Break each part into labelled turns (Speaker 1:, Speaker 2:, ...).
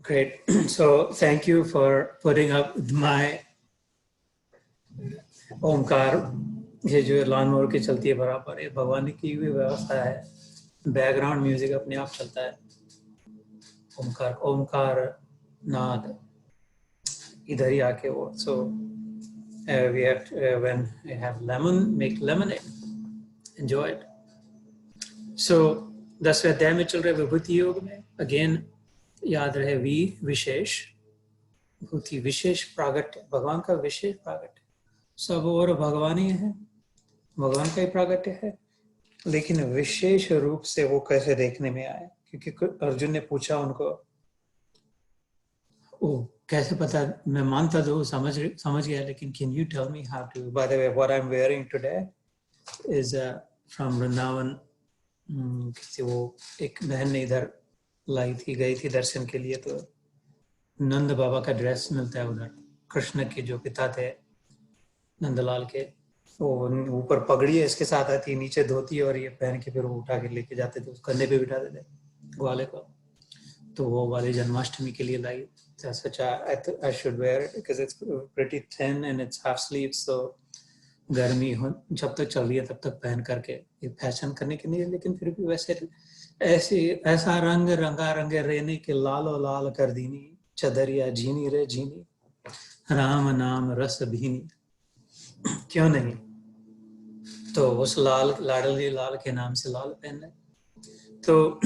Speaker 1: Great. So thank you for putting up my Omkar. ये जो lawn mower की चलती है बराबर, ये भगवान की भी व्यवस्था है। बैकग्राउंड म्यूजिक अपने आप चलता है। ओमकार ओमकार नाद इधर ही आके वो सो we have when we have lemon, make lemonade, enjoy it. So 10वें अध्याय में चल रहे विभूति योग में अगेन याद रहे वी विशेष विभूति विशेष प्रागट्य, भगवान का विशेष प्रागट्य। सब और भगवान ही है, भगवान का ही प्रागट्य है, लेकिन विशेष रूप से वो कैसे देखने में आए। क्योंकि अर्जुन ने पूछा उनको, ओ कैसे पता, मैं मानता तो समझ गया, लेकिन can you tell me how to. By the way what I am wearing today is from Vrindavan. किसी वो एक बहन ने इधर लाई थी, गई थी दर्शन के लिए, तो नंद बाबा का ड्रेस मिलता है उधर। कृष्ण के जो पिता थे नंदलाल के, वो ऊपर पगड़ी है इसके साथ आती, नीचे धोती, और ये पहन के फिर वो उठा के लेके जाते थे, उस कंधे पे बिठाते थे ग्वाले को। तो वो वाली जन्माष्टमी के लिए लाई। सच I should wear it because it's pretty thin and it's half sleeves, तो गर्मी हो जब तक चल रही है तब तक पहन करके, ये फैशन करने के लिए, लेकिन फिर भी वैसे ऐसा रंग रंगा रंगे रेने के लालो लाल कर दीनी, चदरिया झीनी रे झीनी, राम नाम रस भीनी। क्यों नहीं, तो उस लाल लाडली लाल के नाम से लाल पहनना। तो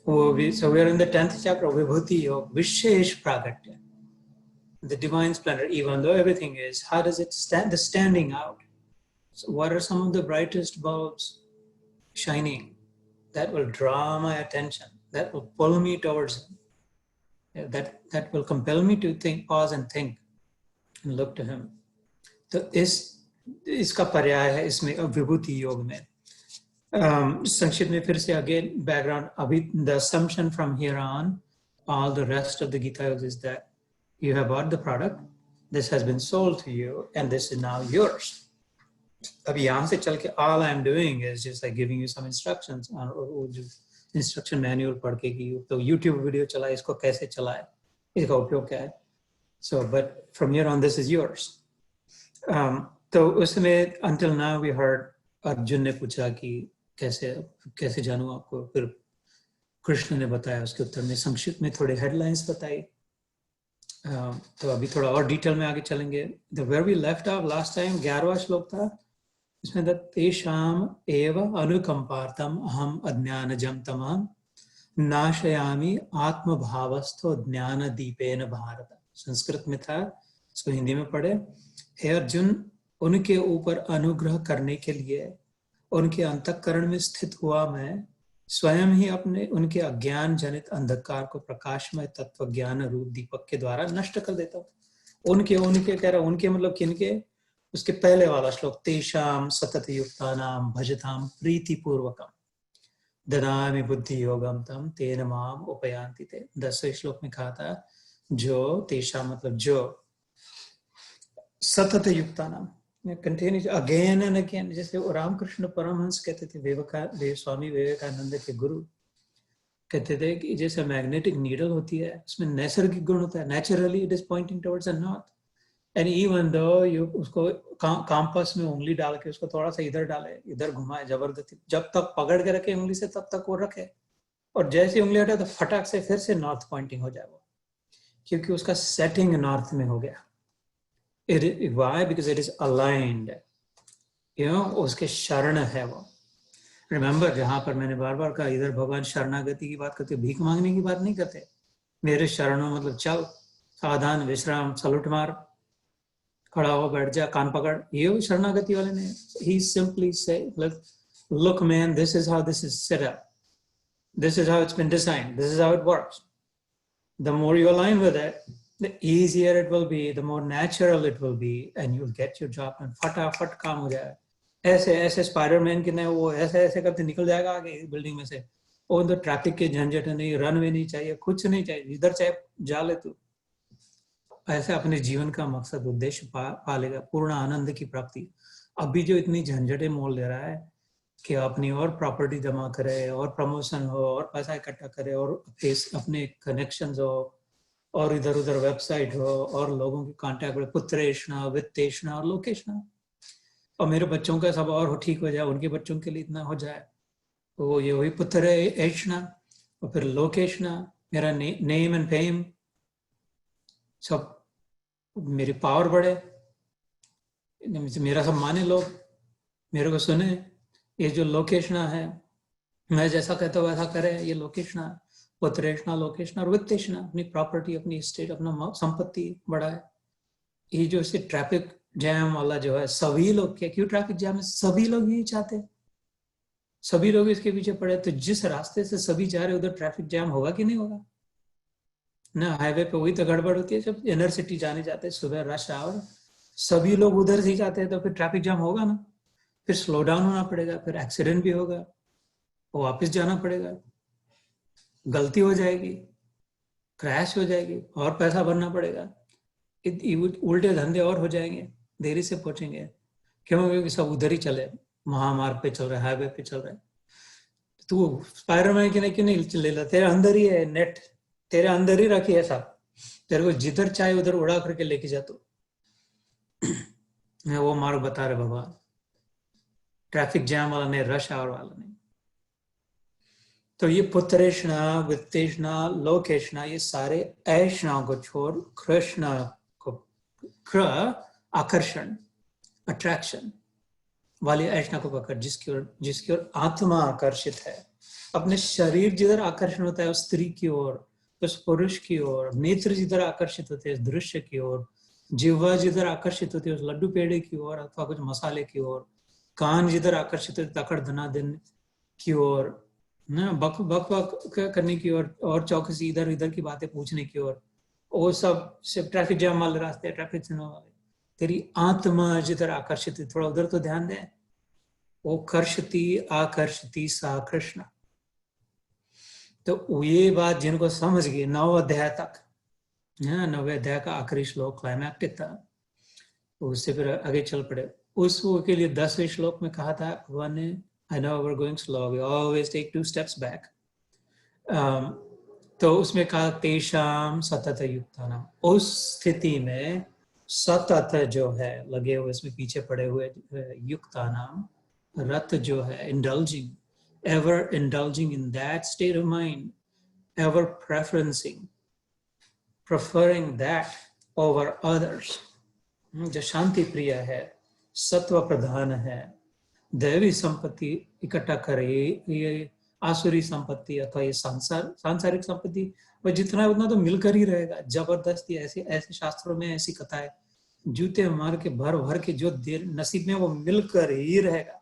Speaker 1: वो भी, so we are in the 10th chapter of Vibhuti Yoga, wishes प्रागट्य, the divine splendor. Even though everything is, how does it stand, the standing out? So what are some of the brightest bulbs shining that will draw my attention, that will pull me towards him, that will compel me to think, pause and think and look to him. तो इसका पर्याय है इसमें विभूति योग में। संक्षिप्त में फिर से अगेन बैकग्राउंड, अभी the assumption from here on all the rest of the Gita Yoga is that you have bought the product, this has been sold to you, and this is now yours. अभी यहाँ से चल के all I'm doing is just like giving you some instructions on वो जो instruction manual पढ़ के कि तो YouTube वीडियो चला, इसको कैसे चलाए, इसका उपयोग क्या है। So but from here on this is yours. तो उसमें until now we heard Arjun ने पूछा कि कैसे जानूं आपको, फिर कृष्ण ने बताया उसके उत्तर में। संक्षिप्त में थोड़े हेडलाइंस बताई। तो अभी थोड़ा और डिटेल में आगे चलेंगे। The where we left off last time 11वां श्लोक था, इसमें तेषाम एव अनुकंपार्थम अहम अज्ञानजं तमः नाशयामि आत्मभावस्थो ज्ञान दीपेन भारत। संस्कृत में था, इसको हिंदी में पढ़े। हे अर्जुन, उनके ऊपर अनुग्रह करने के लिए उनके अंतःकरण में स्थित हुआ मैं स्वयं ही अपने उनके अज्ञान जनित अंधकार को प्रकाशमय तत्व ज्ञान रूप दीपक के द्वारा नष्ट कर देता हूँ। उनके कह रहा, उनके मतलब किनके, उसके पहले वाला श्लोक, तेषाम सतत युक्तानाम भजताम प्रीति पूर्वकम ददामि बुद्धि योगम तम तेन माम उपयान्ति ते। 10वें श्लोक में कहा था जो तेषाम मतलब जो सतत युक्तानाम, कंटिन्यू अगेन एंड अगेन। जैसे रामकृष्ण परमहंस कहते थे, स्वामी विवेकानंद के गुरु कहते थे कि जैसे मैग्नेटिक नीडल होती है, उसमें नैसर्गिक गुण होता है, naturally it is pointing towards the north, and even though you उसको कंपास में उंगली डाल के उसको थोड़ा सा इधर डाले, इधर घुमाए जबरदस्ती, जब तक पकड़ के रखे उंगली से तब तक वो रखे, और जैसे उंगली हटाए तो फटाक से फिर से नॉर्थ पॉइंटिंग हो जाए वो, क्योंकि उसका सेटिंग नॉर्थ में हो गया। Why? Because it is aligned. उसके शरण है वो। Remember, जहां पर मैंने बार बार कहा, इधर भगवान शरणागति की बात करते, भीख मांगने की बात नहीं करते। मेरे शरणों मतलब चल, सावधान, विश्राम, सलूट मार, खड़ा हो, बैठ जा, कान पकड़, ये शरणागति वाले ने। He simply say, look man, this is how this is set up. This is how it's been designed. This is how it works. The more you align with it, the easier it will be, the more natural it will be, and you'll get your job done. फटाफट काम हो जाएगा। ऐसे Spiderman की नहीं, वो ऐसे करते निकल जाएगा आगे बिल्डिंग में से। और तो ट्रैफिक के झंझट नहीं, रनवे नहीं चाहिए, कुछ नहीं चाहिए, जिधर चाहे जा ले तू। ऐसे अपने जीवन का मकसद उद्देश्य पा लेगा, पूर्ण आनंद की प्राप्ति। अभी जो इतनी झंझटें मोल ले रहा है, कि अपनी और प्रॉपर्टी जमा करे और प्रमोशन हो और पैसा इकट्ठा करे और अपने कनेक्शंस हो और इधर उधर वेबसाइट हो और लोगों के कांटेक्ट में पुत्रेषणा वित्तेषणा और लोकेशना, और मेरे बच्चों का सब और ठीक हो जाए, उनके बच्चों के लिए इतना हो जाए, तो वो ये वही पुत्रेषणा और फिर लोकेशना, मेरा नेम एंड फेम सब, मेरी पावर बढ़े, मेरा सब माने लोग, मेरे को सुने, ये जो लोकेशना है, मैं जैसा कहता हूँ वैसा करे, ये लोकेशना, पुत्रेषणा लोकेशना और वित्तेषणा, अपनी प्रॉपर्टी अपनी स्टेट अपना संपत्ति बढ़ाए। ये जो इसे ट्रैफिक जैम वाला जो है, सभी लोग क्या, क्यों ट्रैफिक जैम है, सभी लोग यही चाहते हैं, सभी लोग इसके पीछे पड़े, तो जिस रास्ते से सभी जा रहे उधर ट्रैफिक जैम होगा कि नहीं होगा ना। हाईवे पे वही तो गड़बड़ होती है, जब इनर सिटी जाने जाते हैं सुबह रश आवर, सभी लोग उधर से ही जाते हैं, तो फिर ट्रैफिक जैम होगा ना, फिर स्लो डाउन होना पड़ेगा, फिर एक्सीडेंट भी होगा, वापस जाना पड़ेगा, गलती हो जाएगी, क्रैश हो जाएगी और पैसा भरना पड़ेगा, उल्टे धंधे और हो जाएंगे, देरी से पहुंचेंगे, क्योंकि सब उधर ही चले, महामार्ग पे चल रहे, हाईवे पे चल रहे। तू स्पाइडरमैन क्यों नहीं ले ला, तेरे अंदर ही है नेट, तेरे अंदर ही रखी है सब, तेरे को जिधर चाहे उधर उड़ा करके लेके जा, तो वो मार्ग बता रहे भगवान, ट्रैफिक जैम वाला नहीं, रश आवर वाला नहीं। तो ये पुत्रेषणा वित्तेषणा लोकेशना, ये सारे ऐषणाओं को छोड़ कृष्ण को, आकर्षण अट्रैक्शन वाली ऐषणा को पकड़, जिसकी ओर आत्मा आकर्षित है। अपने शरीर जिधर आकर्षण होता है उस स्त्री की ओर, उस पुरुष की ओर, नेत्र जिधर आकर्षित होते हैं उस दृश्य की ओर, जिह्वा जिधर आकर्षित होती है उस लड्डू पेड़े की ओर अथवा कुछ मसाले की ओर, कान जिधर आकर्षित होते तकड़ धनाधन की ओर, ना बक बक बक करने की ओर, और चौकसी इधर इधर की बातें पूछने की ओर, वो सब सिर्फ ट्रैफिक जैम वाले रास्ते, ट्रैफिक सिग्नल वाले। तेरी आत्मा जिधर आकर्षित है, थोड़ा उधर तो ध्यान दे। वो कर्षति आकर्षति सा कृष्ण। तो ये बात जिनको समझ गई 9 अध्याय तक, 9वें अध्याय का आखिरी श्लोक क्लाइमैक्टिक था, उससे फिर आगे चल पड़े। उस के लिए 10वें श्लोक में कहा था भगवान ने, I know we're going slow, we always take 2 steps back. तो उसमें कहा तेषाम सतत युक्तानाम, उस स्थिति में सतत जो है लगे हुए, इसमें पीछे पड़े हुए युक्तानाम, रत जो है indulging, ever indulging in that state of mind, ever preferring that over others, जो शांति प्रिय है, सत्व प्रधान है, दैवी संपत्ति इकट्ठा करे, ये आसुरी संपत्ति अथवा ये सांसारिक संपत्ति, वह जितना उतना तो मिलकर ही रहेगा। जबरदस्ती ऐसे शास्त्रों में ऐसी कथाएं, जूते मार के भर भर के जो नसीब में वो मिलकर ही रहेगा,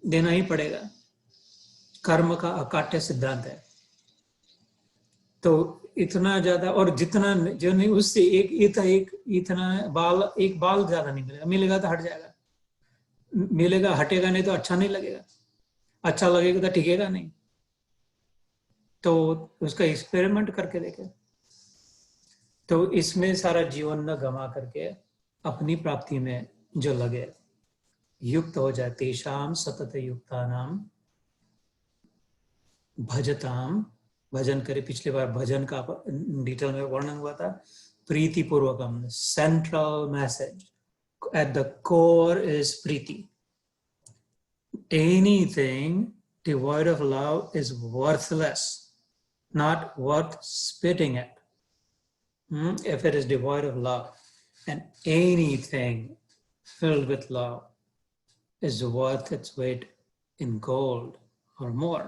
Speaker 1: देना ही पड़ेगा। कर्म का अकाट्य सिद्धांत है। तो इतना ज्यादा, और जितना जो नहीं उससे इतना बाल, एक बाल ज्यादा नहीं मिलेगा, मिलेगा तो हट जाएगा, मिलेगा हटेगा नहीं तो अच्छा नहीं लगेगा, अच्छा लगेगा तो टिकेगा नहीं। तो उसका एक्सपेरिमेंट करके देखे। तो इसमें सारा जीवन न गमा करके अपनी प्राप्ति में जो लगे, युक्त हो जाए। तेषाम सतत युक्तानाम भजताम, भजन करे। पिछले बार भजन का डिटेल में वर्णन हुआ था। प्रीति पूर्वकम, central message at the core is priti. Anything devoid of love is worthless, not worth spitting at. If it is devoid of love, and anything filled with love is worth its weight in gold or more.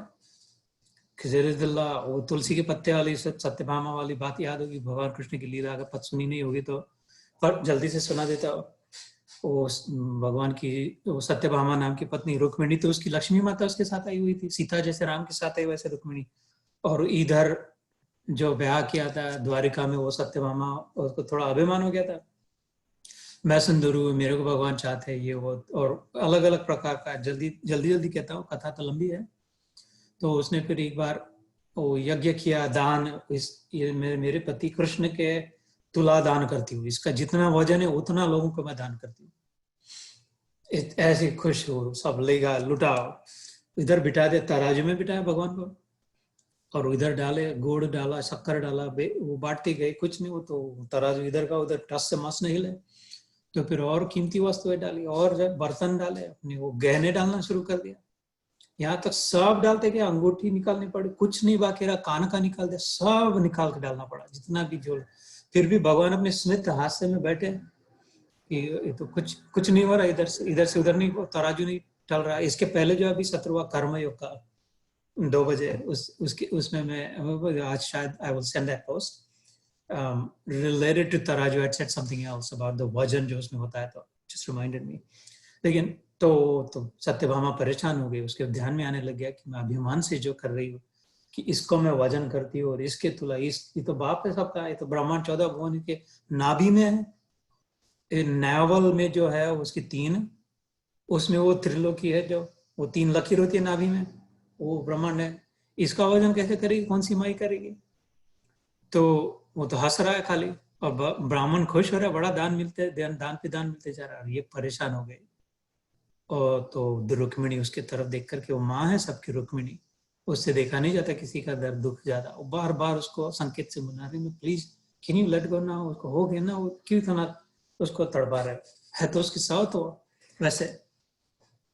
Speaker 1: खिजरिल्ला, वो तुलसी के पत्ते वाली सत्यभामा वाली बात याद होगी, भगवान कृष्ण की लीला का पद सुनी नहीं होगी तो पर जल्दी से सुना देता हो। वो भगवान की, वो सत्यभामा नाम की पत्नी रुक्मिणी, तो उसकी लक्ष्मी माता उसके साथ आई हुई थी, सीता जैसे राम के साथ आई वैसे रुक्मिणी। और इधर जो ब्याह किया था द्वारिका में, वो सत्यभामा, उसको थोड़ा अभिमान हो गया था, मैं सुंदर हूँ, मेरे को भगवान चाहते हैं, ये वो, और अलग अलग प्रकार का, जल्दी कहता हूँ, कथा तो लंबी है। तो उसने फिर एक बार वो यज्ञ किया, दान, ये मेरे पति कृष्ण के तुला दान करती हूँ, इसका जितना वजन है उतना लोगों को मैं दान करती हूँ। ऐसे खुश हो, सब लेगा लुटाओ, इधर बिठा दे, तराजू में बिठाया भगवान को, और इधर डाले, गुड़ डाला, शक्कर डाला, वो बांटते गए, कुछ नहीं, वो तो तराजू इधर का उधर टस से मस नहीं हिले। तो फिर और कीमती वस्तुएं डाली, और जब बर्तन डाले अपने, वो गहने डालना शुरू कर दिया, यहाँ तक सब डालते गए, अंगूठी निकालनी पड़ी, कुछ नहीं बाकी रहा, कान का निकाल दिया, सब निकाल के डालना पड़ा, जितना भी जो। फिर भी भगवान अपने स्मित हास्य में बैठे कि ये तो कुछ नहीं हो रहा, इधर से उधर नहीं, तराजू नहीं टल रहा। इसके पहले जो अभी 17वां कर्म योग का 2 बजे उसमें मैं आज शायद I will send that post related to तराजू, I said something else about the वजन जो उसमें होता है, तो just reminded me। लेकिन तो सत्यभामा परेशान हो गई, उसके ध्यान में आने लग गया कि मैं अभिमान से जो कर रही हूँ कि इसको मैं वजन करती हूँ, और इसके तुला ये तो बाप है सबका, ये तो ब्रह्मांड 14 भुवन के नाभि में है, नावल में जो है उसकी 3, उसमें वो त्रिलोकी है, जो वो 3 लकीर होती है नाभि में, वो ब्रह्मांड है, इसका वजन कैसे करेगी, कौन सी माई करेगी। तो वो तो हंस रहा है खाली, और ब्राह्मण खुश हो रहा है, बड़ा दान मिलते, दान पे दान मिलते जा रहा है, ये परेशान हो गए। और तो रुक्मिणी उसके तरफ देख करके, वो माँ है सबकी रुक्मिणी, उससे देखा नहीं जाता किसी का दर्द दुख ज्यादा, वो बार बार उसको संकेत से मना रही, please can you let go ना, उसको हो गया ना, वो क्यों इतना उसको तड़पा रहा है तो उसकी साथ हो वैसे।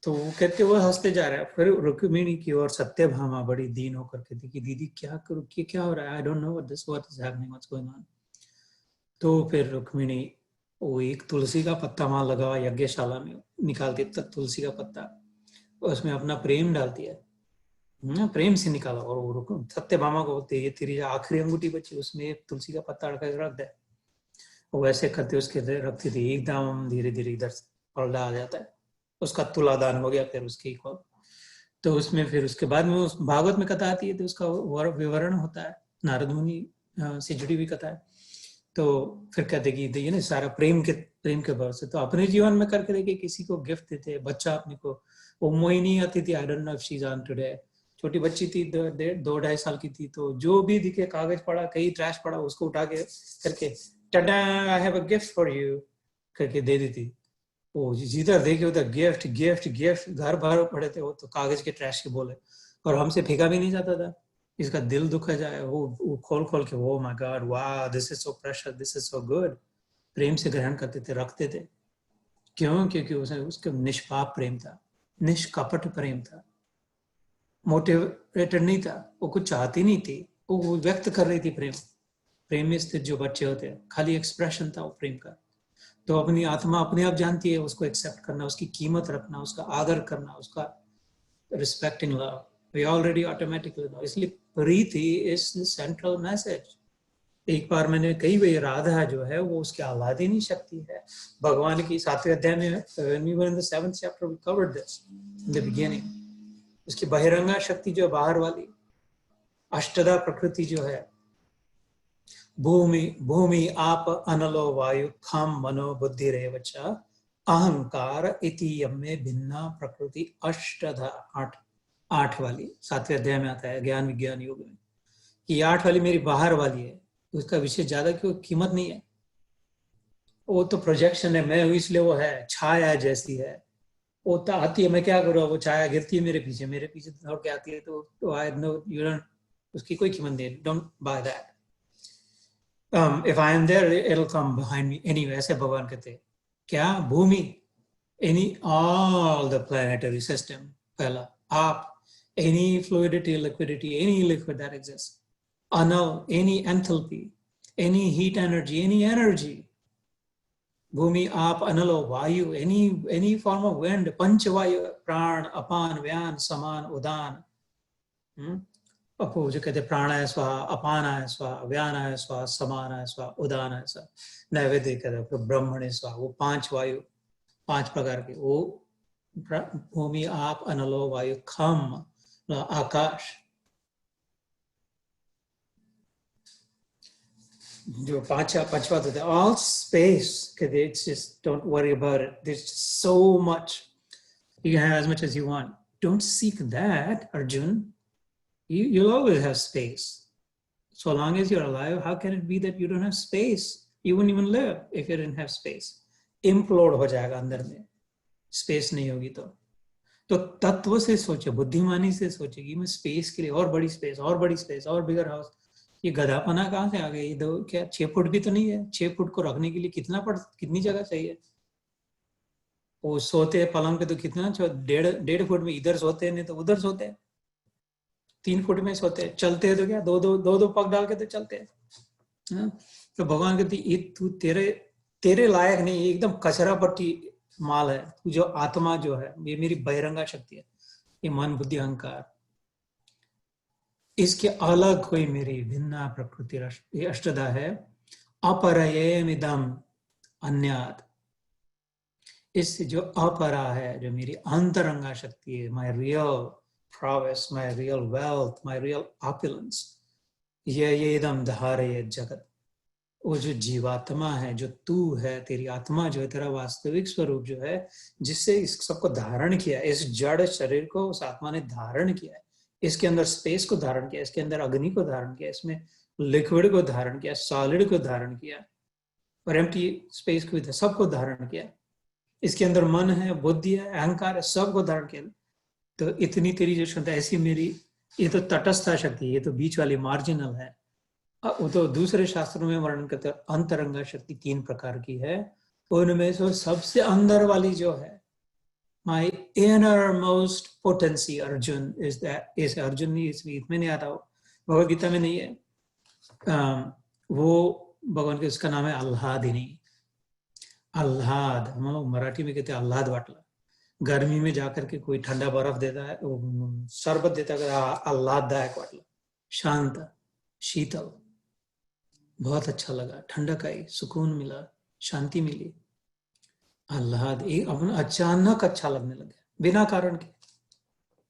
Speaker 1: तो वो कहते, वो हंसते जा रहा है। फिर रुक्मिणी की ओर सत्यभामा बड़ी दीन होकर कहती कि दीदी क्या करूँ, क्या हो रहा है, आई don't know what is happening, what's going on. तो फिर रुक्मिणी वो एक तुलसी का पत्ता वहां लगा यज्ञशाला में, निकालती तुलसी का पत्ता, उसमें अपना प्रेम डालती है, प्रेम से निकाला, और वो सत्यभामा को बोलते, ये तेरी आखिरी अंगूठी बची, उसमें एक तुलसी का पत्ता रख दे। वो वैसे करते उसके रखती थी, एकदम धीरे धीरे इधर से पलटा आ जाता है, उसका तुलादान हो गया। फिर उसकी तो उसमें फिर उसके बाद में उस भागवत में कथा आती है, तो उसका विवरण होता है, नारद मुनि से जुड़ी हुई कथा है। तो फिर कहते कि ये ना सारा प्रेम के भाव से, तो अपने जीवन में करके देखिए, किसी को गिफ्ट देते, बच्चा अपने को, वो मोहिनी आती थी, आई don't know if she is on today, छोटी बच्ची थी, 2-2.5 साल की थी, तो जो भी दिखे, कागज पड़ा, कहीं ट्रैश पड़ा, उसको उठा के करके, Tata I have a gift for you करके दे देती। वो जिधर देखे उधर गिफ्ट गिफ्ट गिफ्ट, घर भर पड़े थे वो तो कागज के ट्रैश के बोले, और हमसे फेंका भी नहीं जाता था, इसका दिल दुख जाए, वो खोल खोल के, वो माय गॉड, वाह, this is so precious, this is so good, प्रेम से ग्रहण करते थे, रखते थे। क्यों? क्योंकि उसका निष्पाप प्रेम था, निष्कपट प्रेम था, मोटिवेटेड नहीं था, वो कुछ चाहती नहीं थी, वो व्यक्त कर रही थी प्रेम। प्रेम में स्थित जो बच्चे होते हैं, खाली एक्सप्रेशन था वो प्रेम का। तो अपनी आत्मा अपने आप जानती है, उसको एक्सेप्ट करना, उसकी कीमत रखना, उसका आदर करना, उसका respecting love, we already automatically know. इसलिए प्रीति इज द सेंट्रल मैसेज। एक बार मैंने कही, वही राधा जो है वो उसकी आह्लादिनी शक्ति है, भगवान की 7वें अध्याय में, when we were in the 7th chapter we covered this in the beginning। उसकी बहिरंगा शक्ति जो बाहर वाली अष्टदा प्रकृति जो है, भूमि आप अनलो वायु खम मनो बुद्धि रेवच अहंकार इति यम्मे भिन्ना प्रकृति अष्टधा, 8 वाली 7वें अध्याय में आता है ज्ञान विज्ञान योग में, कि 8 वाली मेरी बाहर वाली है, उसका विशेष ज्यादा क्यों कीमत नहीं है, वो तो प्रोजेक्शन है, मैं हूं इसलिए वो है, छाया जैसी है, वो तो आती है, मैं क्या करूँ, वो छाया गिरती है मेरे पीछे दौड़ के आती है, तो आई नो यू डोंट, उसकी कोई कीमत नहीं, don't by that. if I am there, it'll come behind me anyway, ऐसे भगवान कहते। क्या? भूमि, any all the planetary system, पहला आप, any fluidity, liquidity, any liquid that exists, anal, any enthalpy, any heat energy, any energy, भूमि आप अनलो वायु, any form of wind, पंचवायु, प्राण अपान व्यान समान उदान, अपो जो कहते प्राणाय स्वाहा, अपानाय स्वाहा, व्यानाय स्वाहा, समानाय स्वाहा, उदानाय स्वाहा, नैवेद्य कहते ब्रह्मणे स्वाहा, वो 5 वायु, 5 प्रकार के, वो भूमि आप अनलो वायु खम आकाश, जो पांचवा होता है ऑल स्पेस, कहते it's just don't worry about it, there is so much, you can have as much as you want, don't seek that Arjun. You'll always have space. So long as you're alive, how can it be that you don't have space? You wouldn't even live if you didn't have space. Implode हो जाएगा अंदर में, space नहीं होगी तो तत्व से सोचे, बुद्धिमानी से सोचेगी मैं स्पेस के लिए और बड़ी स्पेस, और बड़ी स्पेस, और बिगर हाउस। ये गधापना कहाँ से आ गया? ये दो क्या 6 फुट भी तो नहीं है? 6 फुट को रखने के लिए कितनी जगह चाहिए? वो सोते हैं पलंग पे तो कितना 1.5 फुट में इधर सोते हैं, नहीं तो उधर सोते हैं। 3 फुट में सोते हैं। चलते हैं तो क्या दो पग डाल के तो चलते हैं। तो भगवान कहती ये तू तेरे लायक नहीं, ये एकदम कचरा पट्टी माल है। तू जो आत्मा जो है, ये मेरी बहिरंगा शक्ति है, ये मन बुद्धि अहंकार, इसके अलग कोई मेरी भिन्ना प्रकृति अष्टधा है। अपरयेमिदम अन्यात्, इससे जो अपरा है, जो मेरी अंतरंगा शक्ति है, my real prowess, my real wealth, my real opulence, ये इदम धारयेत जगत। वो जो जीवात्मा है, जो तू है, तेरी आत्मा जो है, तेरा वास्तविक स्वरूप जो है, जिससे इस सबको धारण किया, इस जड़ शरीर को उस आत्मा ने धारण किया है। इसके अंदर स्पेस को धारण किया, इसके अंदर अग्नि को धारण किया, इसमें लिक्विड को धारण किया, सॉलिड को धारण किया, और एम्प्टी स्पेस को भी सबको धारण किया। इसके अंदर मन है, बुद्धि है, अहंकार है, सबको धारण किया। तो इतनी तेरी जो क्षमता, ऐसी मेरी, ये तो तटस्था शक्ति, ये तो बीच वाली मार्जिनल है। वो तो दूसरे शास्त्रों में वर्णन करते हैं अंतरंगा शक्ति 3 प्रकार की है। उनमें से सबसे अंदर वाली जो है, my innermost potency Arjun is that, इस अर्जुन नहीं, इस गीत में नहीं आता, भगवद गीता में नहीं है। वो भगवान के, उसका नाम है आह्लादिनी। आह्लाद, हम लोग मराठी में कहते हैं आह्लाद वाटला। गर्मी में जाकर के कोई ठंडा बर्फ देता है, शरबत देता है, आह्लाददायक वाटला, शांत, शीतल, बहुत अच्छा लगा, ठंडक आई, सुकून मिला, शांति मिली, आह्लाद। अचानक अच्छा लगने लगे बिना कारण के,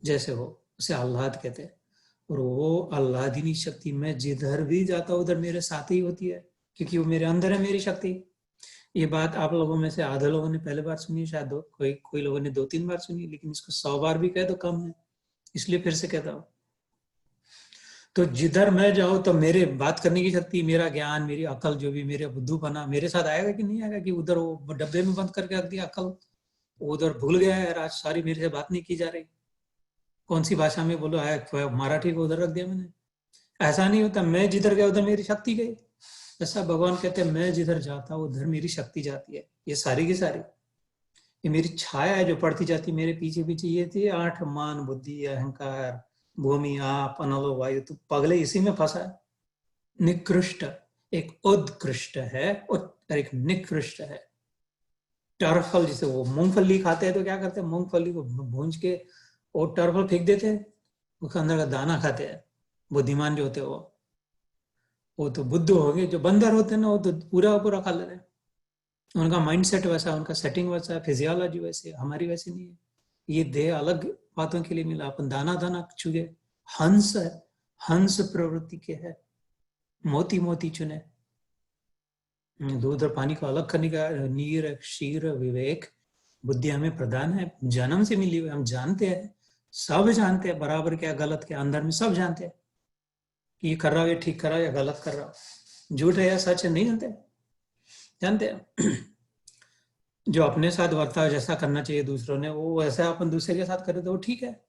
Speaker 1: जैसे हो, उसे आह्लाद कहते हैं। और वो आह्लादिनी शक्ति मैं जिधर भी जाता हूं उधर मेरे साथ ही होती है, क्योंकि वो मेरे अंदर है, मेरी शक्ति। ये बात आप लोगों में से आधे लोगों ने पहले बार सुनी, शायद कोई लोगों ने 2-3 बार सुनी, लेकिन इसको 100 बार भी कहे तो कम है, इसलिए फिर से कहता हूं। तो जिधर मैं जाऊं तो मेरे बात करने की शक्ति, मेरा ज्ञान, मेरी अकल, जो भी मेरा बुद्धूपना मेरे साथ आएगा कि नहीं आएगा? कि उधर वो डब्बे में बंद करके रख दिया अकल, उधर भूल गया है, आज सारी मेरे से बात नहीं की जा रही, कौन सी भाषा में बोलो, मराठी को उधर रख दिया मैंने। ऐसा नहीं होता, मैं जिधर गया उधर मेरी शक्ति गई। ऐसा भगवान कहते हैं, मैं जिधर जाता हूं उधर मेरी शक्ति जाती है। ये सारी की सारी, ये मेरी छाया है जो पड़ती जाती मेरे पीछे पीछे। ये थी 8 मान बुद्धि अहंकार भूमि आप अनलो वायु, तो पगले इसी में फंसा है। निकृष्ट, एक उत्कृष्ट है और एक निकृष्ट है। टर्फल, जिसे वो मूंगफली खाते हैं तो क्या करते हैं, मूंगफली को भूंज के और टर्फल फेंक देते हैं, उसके अंदर का दाना खाते हैं। बुद्धिमान जो होते हैं वो तो बुद्ध हो गए। जो बंदर होते हैं ना, वो तो पूरा खा ले रहे हैं। उनका माइंडसेट वैसा, उनका सेटिंग वैसा, फिजियोलॉजी वैसे, हमारी वैसी नहीं है। ये देह अलग बातों के लिए मिला, अपन दाना चुगे। हंस प्रवृत्ति के है, मोती चुने। दूध और पानी को अलग करने का नीर क्षीर विवेक बुद्धि हमें प्रदान है, जन्म से मिली हुई। हम जानते हैं, सब जानते हैं बराबर क्या गलत क्या, अंदर में सब जानते हैं कि ये कर रहा हो, ये ठीक कर रहा हो या गलत कर रहा हो, झूठ है या सच है, नहीं जानते हैं। जो अपने साथ वर्ताव जैसा करना चाहिए दूसरों ने, वो वैसा अपन दूसरे के साथ करे तो वो ठीक है।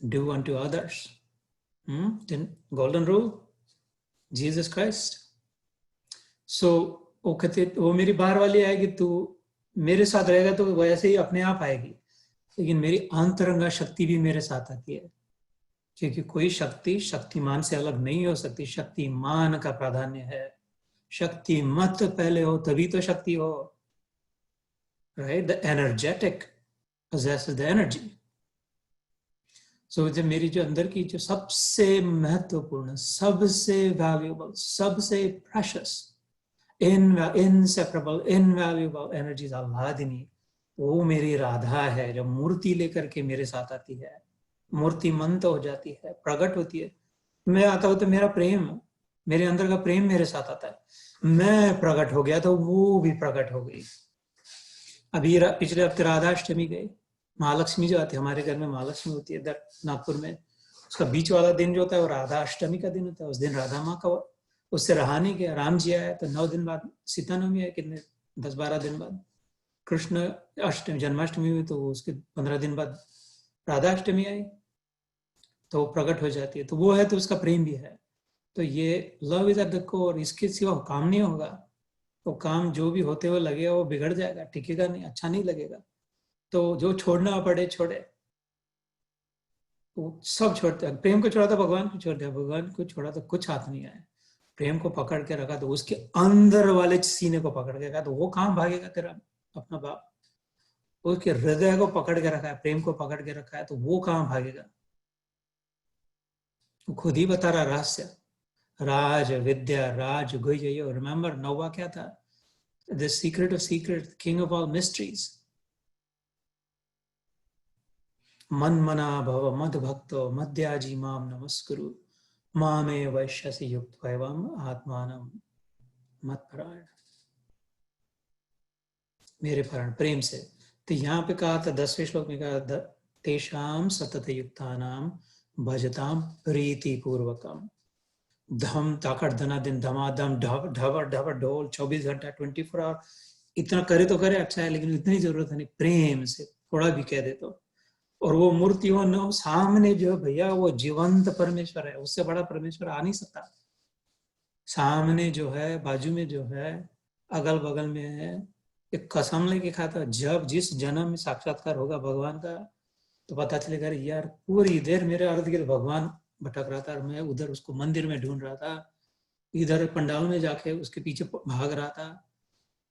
Speaker 1: Do unto others, golden rule, Jesus Christ. So वो कहते, वो मेरी बाहर वाली आएगी, तू मेरे साथ रहेगा तो वैसे ही अपने आप आएगी। लेकिन मेरी अंतरंगा शक्ति भी मेरे साथ आती है, क्योंकि कोई शक्ति शक्तिमान से अलग नहीं हो सकती। शक्तिमान का प्राधान्य है, शक्ति मत पहले हो तभी तो शक्ति हो, right? The energetic possesses the energy. So जब मेरी जो अंदर की जो सबसे महत्वपूर्ण, सबसे वैल्यूएबल, सबसे प्रेशियस, inseparable, invaluable energies आह्लादिनी, वो मेरी राधा है, जो मूर्ति लेकर के मेरे साथ आती है, मूर्तिमंत हो जाती है, प्रकट होती है। मैं आता हूं तो मेरा प्रेम, मेरे अंदर का प्रेम मेरे साथ आता है। मैं प्रकट हो गया तो वो भी प्रकट हो गई। अभी पिछले हफ्ते राधाष्टमी गई, महालक्ष्मी जो आती है हमारे घर में, महालक्ष्मी होती है इधर नागपुर में, उसका बीच वाला दिन जो होता है वो राधा अष्टमी का दिन होता है। उस दिन राधा माँ का उससे रहा नहीं गया। राम जी आया तो 9 दिन बाद सीता नवमी है, कितने 10-12 दिन बाद। कृष्ण अष्टमी जन्माष्टमी हुई तो उसके 15 दिन बाद राधा अष्टमी आई तो वो प्रकट हो जाती है, तो वो है तो उसका प्रेम भी है। तो ये love is at the core, इसके सिवा काम नहीं होगा। तो काम जो भी होते हुए लगेगा वो बिगड़ जाएगा, टिकेगा नहीं, अच्छा नहीं लगेगा। तो जो छोड़ना पड़े छोड़े, वो सब छोड़ते हैं। प्रेम को छोड़ा तो भगवान को छोड़ दिया, भगवान को छोड़ा तो कुछ हाथ नहीं आया। प्रेम को पकड़ के रखा तो उसके अंदर वाले सीने को पकड़ के रखा तो वो कहाँ भागेगा तेरा अपना बाप। उसके हृदय को पकड़ के रखा है, प्रेम को पकड़ के रखा है, तो वो कहाँ भागेगा। वो खुद ही बता रहा रहस्य, राज विद्या राज गुह्य। रिमेंबर नौवा क्या था, the secret of secret, king of all mysteries. मन मना भव मद भक्तो मध्याजी माम नमस्कुरु मामे वैश्यसि युक्त एवं आत्मानम मत परायण। मेरे परायण प्रेम से। तो यहाँ पे कहा था 10वें श्लोक में कहा तेषाम सतत युक्तानाम भजताम प्रीति पूर्वकम। धम ताकड़ धना दिन धमाधम ढबर ढबर ढोल 24 घंटा 24 आवर इतना करे तो करे, अच्छा है, लेकिन इतनी जरूरत नहीं, प्रेम से थोड़ा भी कह दे तो। और वो मूर्तियों न सामने जो भैया वो जीवंत परमेश्वर है, उससे बड़ा परमेश्वर आ नहीं सकता। सामने जो है, बाजू में जो है, अगल बगल में है। एक कसम लेके खाता, जब जिस जन्म में साक्षात्कार होगा भगवान का तो पता चलेगा यार पूरी देर मेरे अर्ध गिर्द भगवान भटक रहा था और मैं उधर उसको मंदिर में ढूंढ रहा था, इधर पंडाल में जाके उसके पीछे भाग रहा था।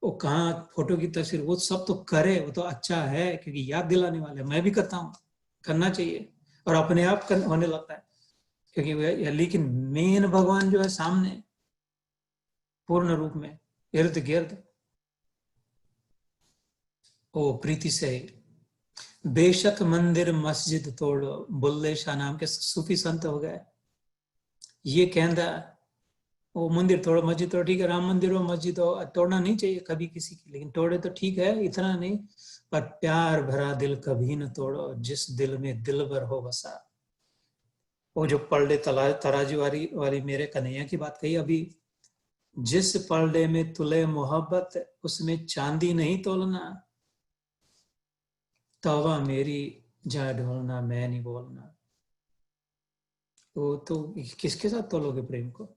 Speaker 1: वो कहाँ फोटो की तस्वीर, वो सब तो करे, वो तो अच्छा है क्योंकि याद दिलाने वाले, मैं भी करता हूँ, करना चाहिए और अपने आप होने लगता है क्योंकि लेकिन मेन भगवान जो है सामने पूर्ण रूप में इर्द गिर्द, ओ प्रीति से बेशक मंदिर मस्जिद तोड़ो। बुल्ले शाह नाम के सूफी संत हो गए, ये कहता वो मंदिर तोड़ो मस्जिद तोड़ो, ठीक है, राम मंदिर हो मस्जिद हो, तोड़ना नहीं चाहिए कभी किसी की, लेकिन तोड़े तो ठीक है, इतना नहीं, पर प्यार भरा दिल कभी न तोड़ो जिस दिल में दिल भर हो बसा। वो जो पलड़े तराजू वाली मेरे कन्हैया की बात कही अभी, जिस पलड़े में तुले मोहब्बत उसमें चांदी नहीं तोलना, तवा मेरी जा ढोलना मैं नहीं बोलना। वो तो किसके साथ तोलोगे प्रेम को।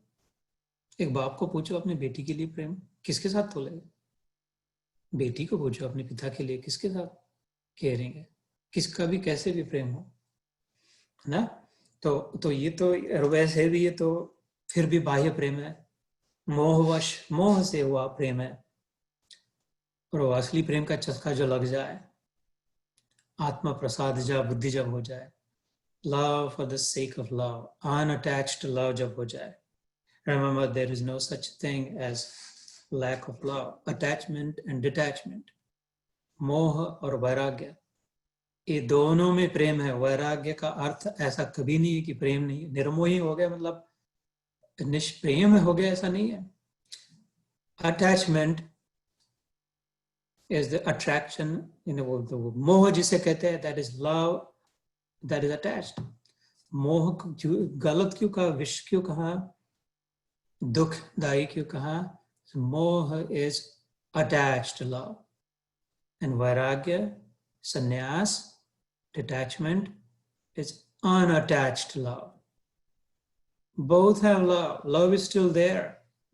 Speaker 1: एक बाप को पूछो अपनी बेटी के लिए प्रेम किसके साथ तोलेगा, बेटी को पूछो अपने पिता के लिए किसके साथ कह रहे हैं, किसका भी कैसे भी प्रेम हो, है ना। तो ये तो वैसे भी ये तो फिर भी बाह्य प्रेम है, मोहवश मोह से हुआ प्रेम है। और वो असली प्रेम का चस्का जो लग जाए, आत्मा प्रसाद जब बुद्धि जब हो जाए, love for the sake of love, unattached love जब हो जाए, remember there is no such thing as lack of love, attachment and detachment, मोह और वैराग्य, ये दोनों में प्रेम है। वैराग्य का अर्थ ऐसा कभी नहीं है कि प्रेम नहीं, निर्मोही हो गया मतलब निष्प्रेम हो गया, ऐसा नहीं है। अटैचमेंट इज द अट्रैक्शन, मोह जिसे कहते हैं that is love that is attached. मोह गलत क्यों कहा, विष क्यों कहा, दुखदायी क्यों कहा, मोह इज अटैच्ड लव एंड वैराग्य संन्यास detachment is unattached love. Both have love. Love is still there.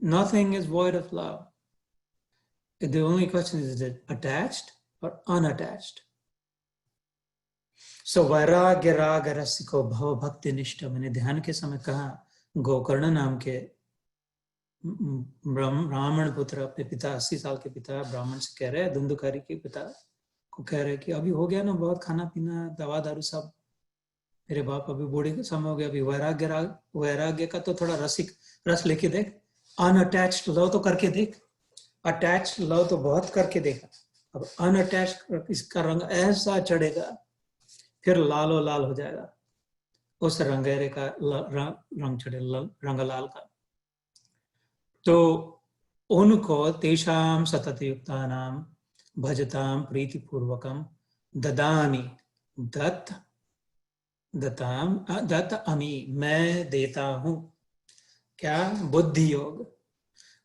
Speaker 1: Nothing is void of love. The only question is it attached or unattached? So vairagya raga rasiko bhava bhakti nishta, मैंने ध्यान के समय कहा गोकर्ण नाम के ब्राह्मण पुत्र अपने पिता 80 साल के पिता ब्राह्मण से कह रहे हैं, धुंधुकारी के पिता को कह रहे कि अभी हो गया ना बहुत खाना पीना दवा दारू सब, मेरे बाप अभी बूढ़े का समय हो गया, अभी वैराग्य का तो थोड़ा रस लेके देख, अनअटैच्ड लव तो करके देख, अटैच्ड लव तो बहुत करके देखा, अब अनअटैच्ड इसका रंग ऐसा चढ़ेगा फिर लालो लाल हो जाएगा, उस रंगेरे का रंग चढ़े रंग लाल का। तो उनको तेषाम सतत युक्तानाम भजताम प्रीति पूर्वकम ददामी, दत्त अमी मैं देता हूं, क्या बुद्धि योग,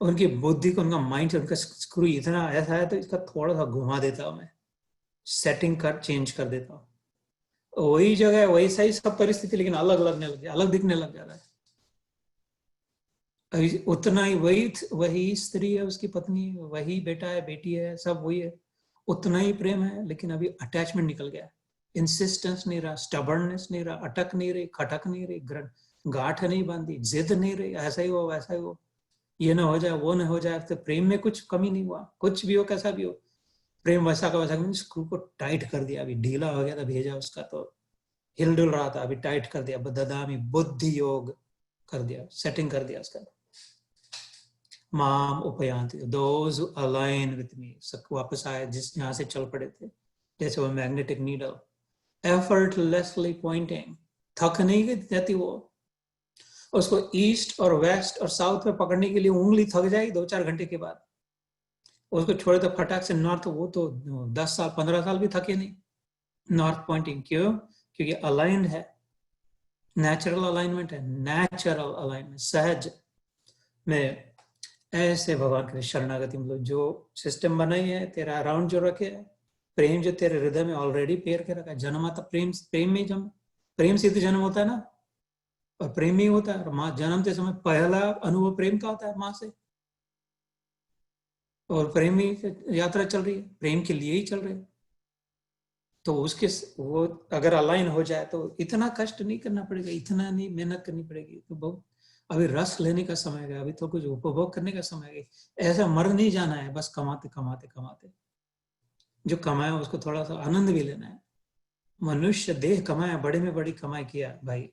Speaker 1: उनकी बुद्धि को, उनका माइंड, उनका स्क्रू इतना ऐसा है तो इसका थोड़ा सा घुमा देता हूँ मैं, सेटिंग कर चेंज कर देता हूँ। वही जगह वैसा ही सब परिस्थिति, लेकिन अलग लगने लग गया, अलग दिखने लग जा रहा है। अभी उतना ही वही स्त्री है, उसकी पत्नी, वही बेटा है, बेटी है, सब वही है, उतना ही प्रेम है, लेकिन अभी अटैचमेंट निकल गया। इंसिस्टेंस नहीं रहा, स्टबर्ननेस नहीं रहा, अटक नहीं रही, खटक नहीं रही, गांठ नहीं बांधी, जिद नहीं रही, ऐसा ही हो वैसा ही हो, ये ना हो जाए वो ना हो जाए। तो प्रेम में कुछ कमी नहीं हुआ, कुछ भी हो कैसा भी हो, प्रेम वैसा का वैसा, स्क्रू को टाइट कर दिया। अभी ढीला हो गया था भेजा उसका, तो हिल डुल रहा था, अभी टाइट कर दिया, ददामी बुद्धि योग कर दिया, सेटिंग कर दिया उसका। माम उपयांति, दोज अलाइन विथ मी, सब वापस आए जिस यहाँ से चल पड़े थे, जैसे वो मैग्नेटिक नीडल एफर्टलेसली पॉइंटिंग, थक नहीं जाती वो। उसको ईस्ट और वेस्ट और साउथ में पकड़ने के लिए उंगली थक जाएगी 2-4 घंटे के बाद, उसको छोड़े तो फटाक से नॉर्थ, वो तो 10 साल 15 साल भी थके नहीं नॉर्थ पॉइंटिंग। क्यों? क्योंकि अलाइंड है, नेचुरल अलाइनमेंट है, नेचुरल अलाइनमेंट, सहज में। ऐसे भगवान के शरणागति, मतलब जो सिस्टम बनाई है तेरा अराउंड जो रखे है, प्रेम जो तेरे हृदय में ऑलरेडी पेर के रखा है, जन्माता प्रेम, प्रेम में जन्म, प्रेम से तो जन्म होता है ना, और प्रेम ही होता है। माँ जन्मते समय पहला अनुभव प्रेम का होता है माँ से, और प्रेम ही यात्रा चल रही है, प्रेम के लिए ही चल रही है। तो उसके वो अगर अलाइन हो जाए तो इतना कष्ट नहीं करना पड़ेगा, इतना नहीं मेहनत करनी पड़ेगी। तो बहुत अभी रस लेने का समय है, अभी तो कुछ उपभोग करने का समय है। ऐसा मर नहीं जाना है बस कमाते कमाते कमाते, जो कमाया उसको थोड़ा सा आनंद भी लेना है। मनुष्य देह कमाया, बड़े में बड़ी कमाई किया भाई,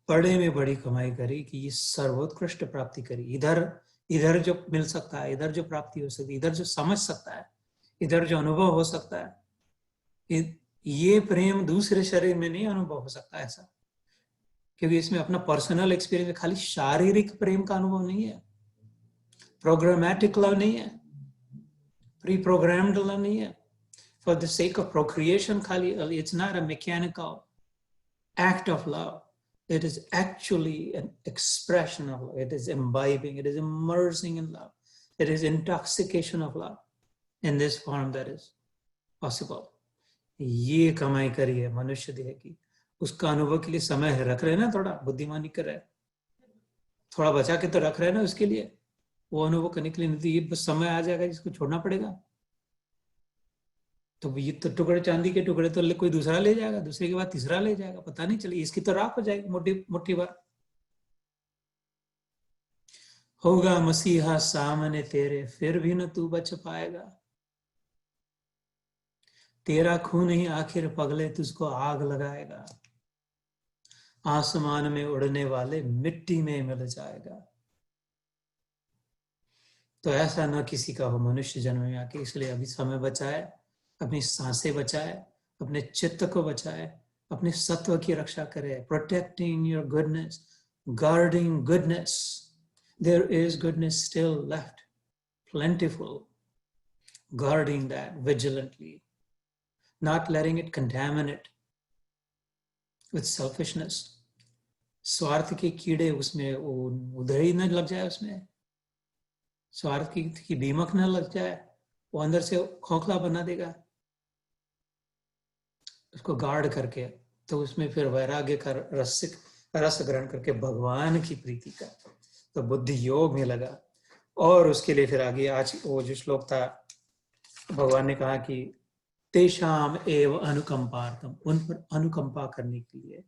Speaker 1: बड़े में बड़ी कमाई करी कि ये सर्वोत्कृष्ट प्राप्ति करी। इधर इधर जो मिल सकता है, इधर जो प्राप्ति हो सकती है, इधर जो समझ सकता है, इधर जो अनुभव हो सकता है, ये प्रेम दूसरे शरीर में नहीं अनुभव हो सकता ऐसा, क्योंकि इसमें अपना पर्सनल एक्सपीरियंस, खाली शारीरिक प्रेम का अनुभव नहीं है, प्रोग्रामेटिक लव नहीं है, प्री प्रोग्राम्ड लव नहीं है, for the sake of procreation खाली, it's not a mechanical act of love. It is actually an expression of love. It is imbibing, it is immersing in love. It is intoxication of love in this form that is possible. ये कमाई करी है मनुष्य देह की, उसका अनुभव के लिए समय रख रहे हैं ना, थोड़ा बुद्धिमानी कर रहे हैं, थोड़ा बचा के तो रख रहे हैं ना उसके लिए, वो अनुभव करने के लिए। नहीं तो ये समय आ जाएगा जिसको छोड़ना पड़ेगा, तो ये तो टुकड़े, चांदी के टुकड़े तो कोई दूसरा ले जाएगा, दूसरे के बाद तीसरा ले जाएगा, पता नहीं चलेगी, इसकी तो राख हो जाएगी मुट्ठी भर। होगा मसीहा सामने तेरे, फिर भी न तू बच पाएगा, तेरा खून ही आखिर पगले तुझको आग लगाएगा, आसमान में उड़ने वाले मिट्टी में मिल जाएगा। तो ऐसा न किसी का हो मनुष्य जन्म में आके, इसलिए अभी समय बचाए, अपनी सांसें बचाए, अपने चित्त को बचाए, अपने सत्व की रक्षा करे, protecting your goodness, guarding goodness. There is goodness still left, plentiful, guarding that vigilantly, not letting it contaminate with selfishness. स्वार्थ के कीड़े उसमें उधर ही न लग जाए, उसमें स्वार्थ की दीमक न लग जाए, वो अंदर से खोखला बना देगा। उसको गार्ड करके, तो उसमें फिर वैराग्य का रस ग्रहण करके भगवान की प्रीति का, तो बुद्धि योग में लगा। और उसके लिए फिर आगे आज वो जो श्लोक था, भगवान ने कहा कि तेषाम एव अनुकंपार्थम, उन पर अनुकंपा करने के लिए।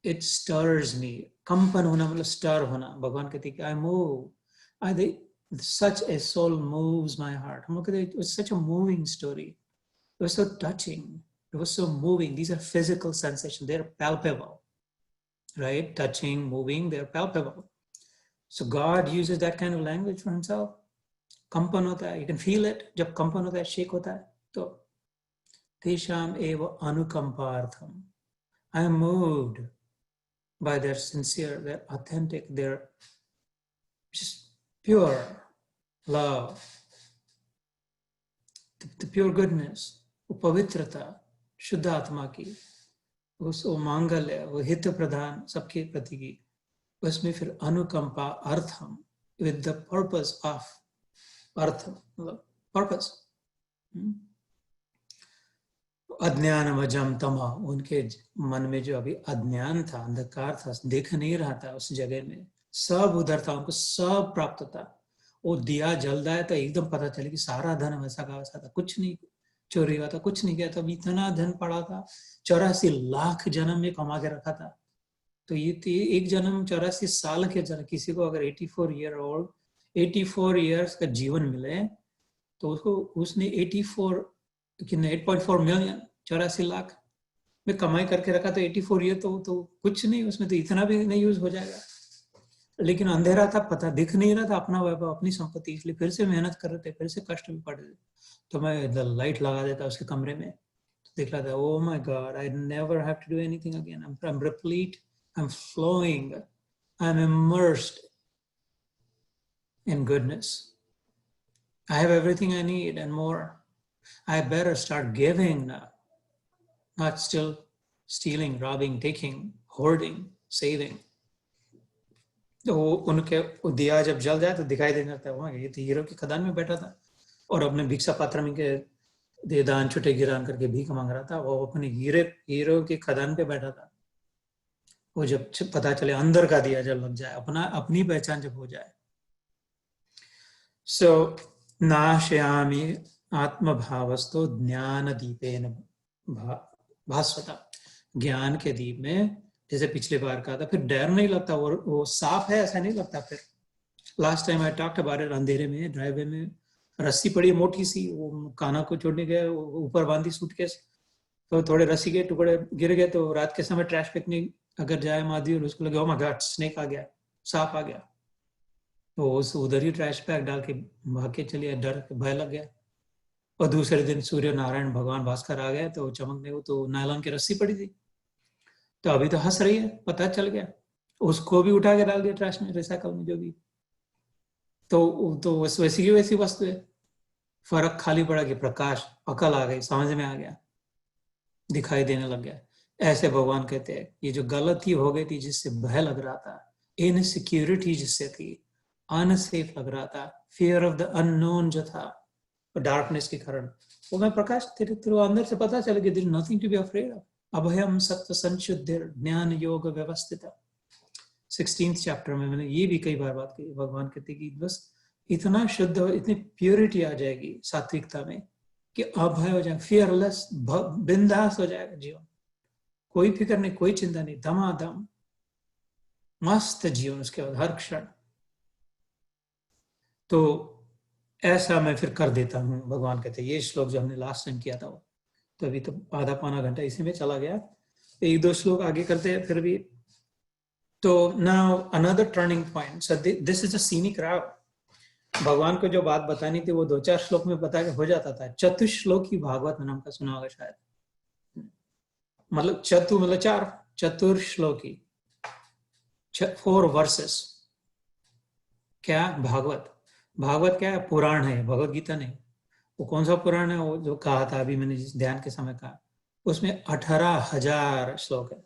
Speaker 1: इट स्टर्स मी, कंपन होना मतलब स्टर होना। भगवान कहते कि I move, I such a soul moves my heart. हम लोग कहते it was such a moving story, it was so touching, it was so moving. These are physical sensations, they're palpable, right? Touching, moving, they're palpable. So God uses that kind of language for himself. कंपन होता है, you can feel it, जब कंपन होता है, shake होता है, तो तेषाम एव अनुकंपार्थम, I am moved by their sincere, their authentic, their just pure love, the pure goodness, वो पवित्रता, शुद्ध आत्मा की, उस मांगल्य, वो हित प्रदान सबके प्रति की, उसमें फिर अनुकंपा अर्थम, with the purpose of अर्थ, मतलब पर्पस। अज्ञानमजं तमः, उनके मन में जो अभी अज्ञान था, अंधकार था, दिख नहीं रहा था उस जगह में, सब उधर था, उनको सब प्राप्त था। वो दिया जल रहा है तो एकदम पता चले कि सारा धन वैसा का वैसा था, कुछ नहीं चोरी हुआ था, कुछ नहीं किया था, इतना धन पड़ा था, 84 लाख जन्म में कमा के रखा था। तो ये एक जन्म 84 साल के जन्म, किसी को अगर 84 ईयर्स का जीवन मिले तो उसको, उसने 8.4 मिलियन, 84 लाख में कमाई करके रखा, तो 84 ईयर तो कुछ नहीं, उसमें तो इतना भी नहीं यूज हो जाएगा। लेकिन अंधेरा था, पता दिख नहीं रहा था अपना वैभव, अपनी संपत्ति, इसलिए फिर से मेहनत कर रहे थे, फिर से कष्ट भी पड़ रहे थे। तो मैं लाइट लगा देता उसके कमरे में, तो देख रहा था, oh my god, I never have to do anything again, I am replete, I am flowing, I am immersed in goodness, I have everything I need and more. I better start giving now, not still stealing, robbing, taking, hoarding, saving. तो उनके दिया जब जल जाए तो दिखाई देने लगता है, वहाँ ये तो हीरो की खदान में बैठा था और अपने भिक्षा पात्र में के दे दान छुटे गिरान करके भीख मांग रहा था। वो अपने हीरो की खदान पे बैठा था। वो जब पता चले अंदर का दिया जब लग जाए, अपनी पहचान जब हो जाए। So नाशयामि आत्मभावस्तो ज्ञान दीपेन भास्वता, ज्ञान के दीप में, जैसे पिछले बार कहा था, फिर डर नहीं लगता, वो साफ है ऐसा नहीं लगता। फिर last time I talked about it, अंधेरे में ड्राइववे में रस्सी पड़ी मोटी सी, वो कान्हा को छोड़ने गए, ऊपर बांधी सूटकेस, तो थोड़े रस्सी के टुकड़े गिर गए, तो रात के समय ट्रैश फेंकने अगर जाए माधी और उसको लगे ओ माय गॉड स्नेक आ गया, सांप आ गया, तो उधर ही ट्रैश बैग डाल के भाग के चलिए, डर भय लग गया। और दूसरे दिन सूर्य नारायण भगवान भास्कर आ गए, तो चमकने, वो तो नायलॉन की रस्सी पड़ी थी, तो अभी तो हंस रही है, पता चल गया, उसको भी उठा के डाल दिया ट्रैश में, रिसाइकल में, जो भी। तो वैसी की वैसी वस्तु है, फर्क खाली पड़ा कि प्रकाश, अकल आ गई, समझ में आ गया, दिखाई देने लग गया। ऐसे भगवान कहते हैं, ये जो गलती हो गई थी, जिससे भय लग रहा था, इनसिक्योरिटी जिससे थी, अनसेफ लग रहा था, फियर ऑफ द अननोन जो था, डार्कनेस के कारण, वो मैं प्रकाश तेरे अंदर से पता चला कि there is nothing to be afraid of. अभयम सत्य संशुद्ध ज्ञान योग व्यवस्थित। 16th चैप्टर में मैंने ये भी कई बार बात की, भगवान कहते कि बस इतना शुद्ध, इतनी प्योरिटी आ जाएगी सात्विकता में कि अभय हो जाए, फियरलेस, बिंदास हो जाएगा जीवन, कोई फिक्र नहीं, कोई चिंता नहीं, धमाधम मस्त जीवन उसके बाद हर क्षण। तो ऐसा मैं फिर कर देता हूँ, भगवान कहते। ये श्लोक जो हमने लास्ट टाइम किया था वो, तो अभी तो आधा पौना घंटा इसी में चला गया, एक दो श्लोक आगे करते हैं फिर भी। तो now another turning point, so this is a scenic Rao. भगवान को जो बात बतानी थी वो 2-4 श्लोक में बता के हो जाता था। चतुश्लोकी भागवत में नाम का सुना होगा शायद, मतलब चतु मतलब 4, चतुर्श्लोकी, 4 वर्सेस। क्या भागवत? भागवत क्या है? पुराण है, भगवत गीता नहीं। वो कौन सा पुराण है? वो जो कहा था अभी मैंने जिस ध्यान के समय कहा, उसमें 18,000 श्लोक है,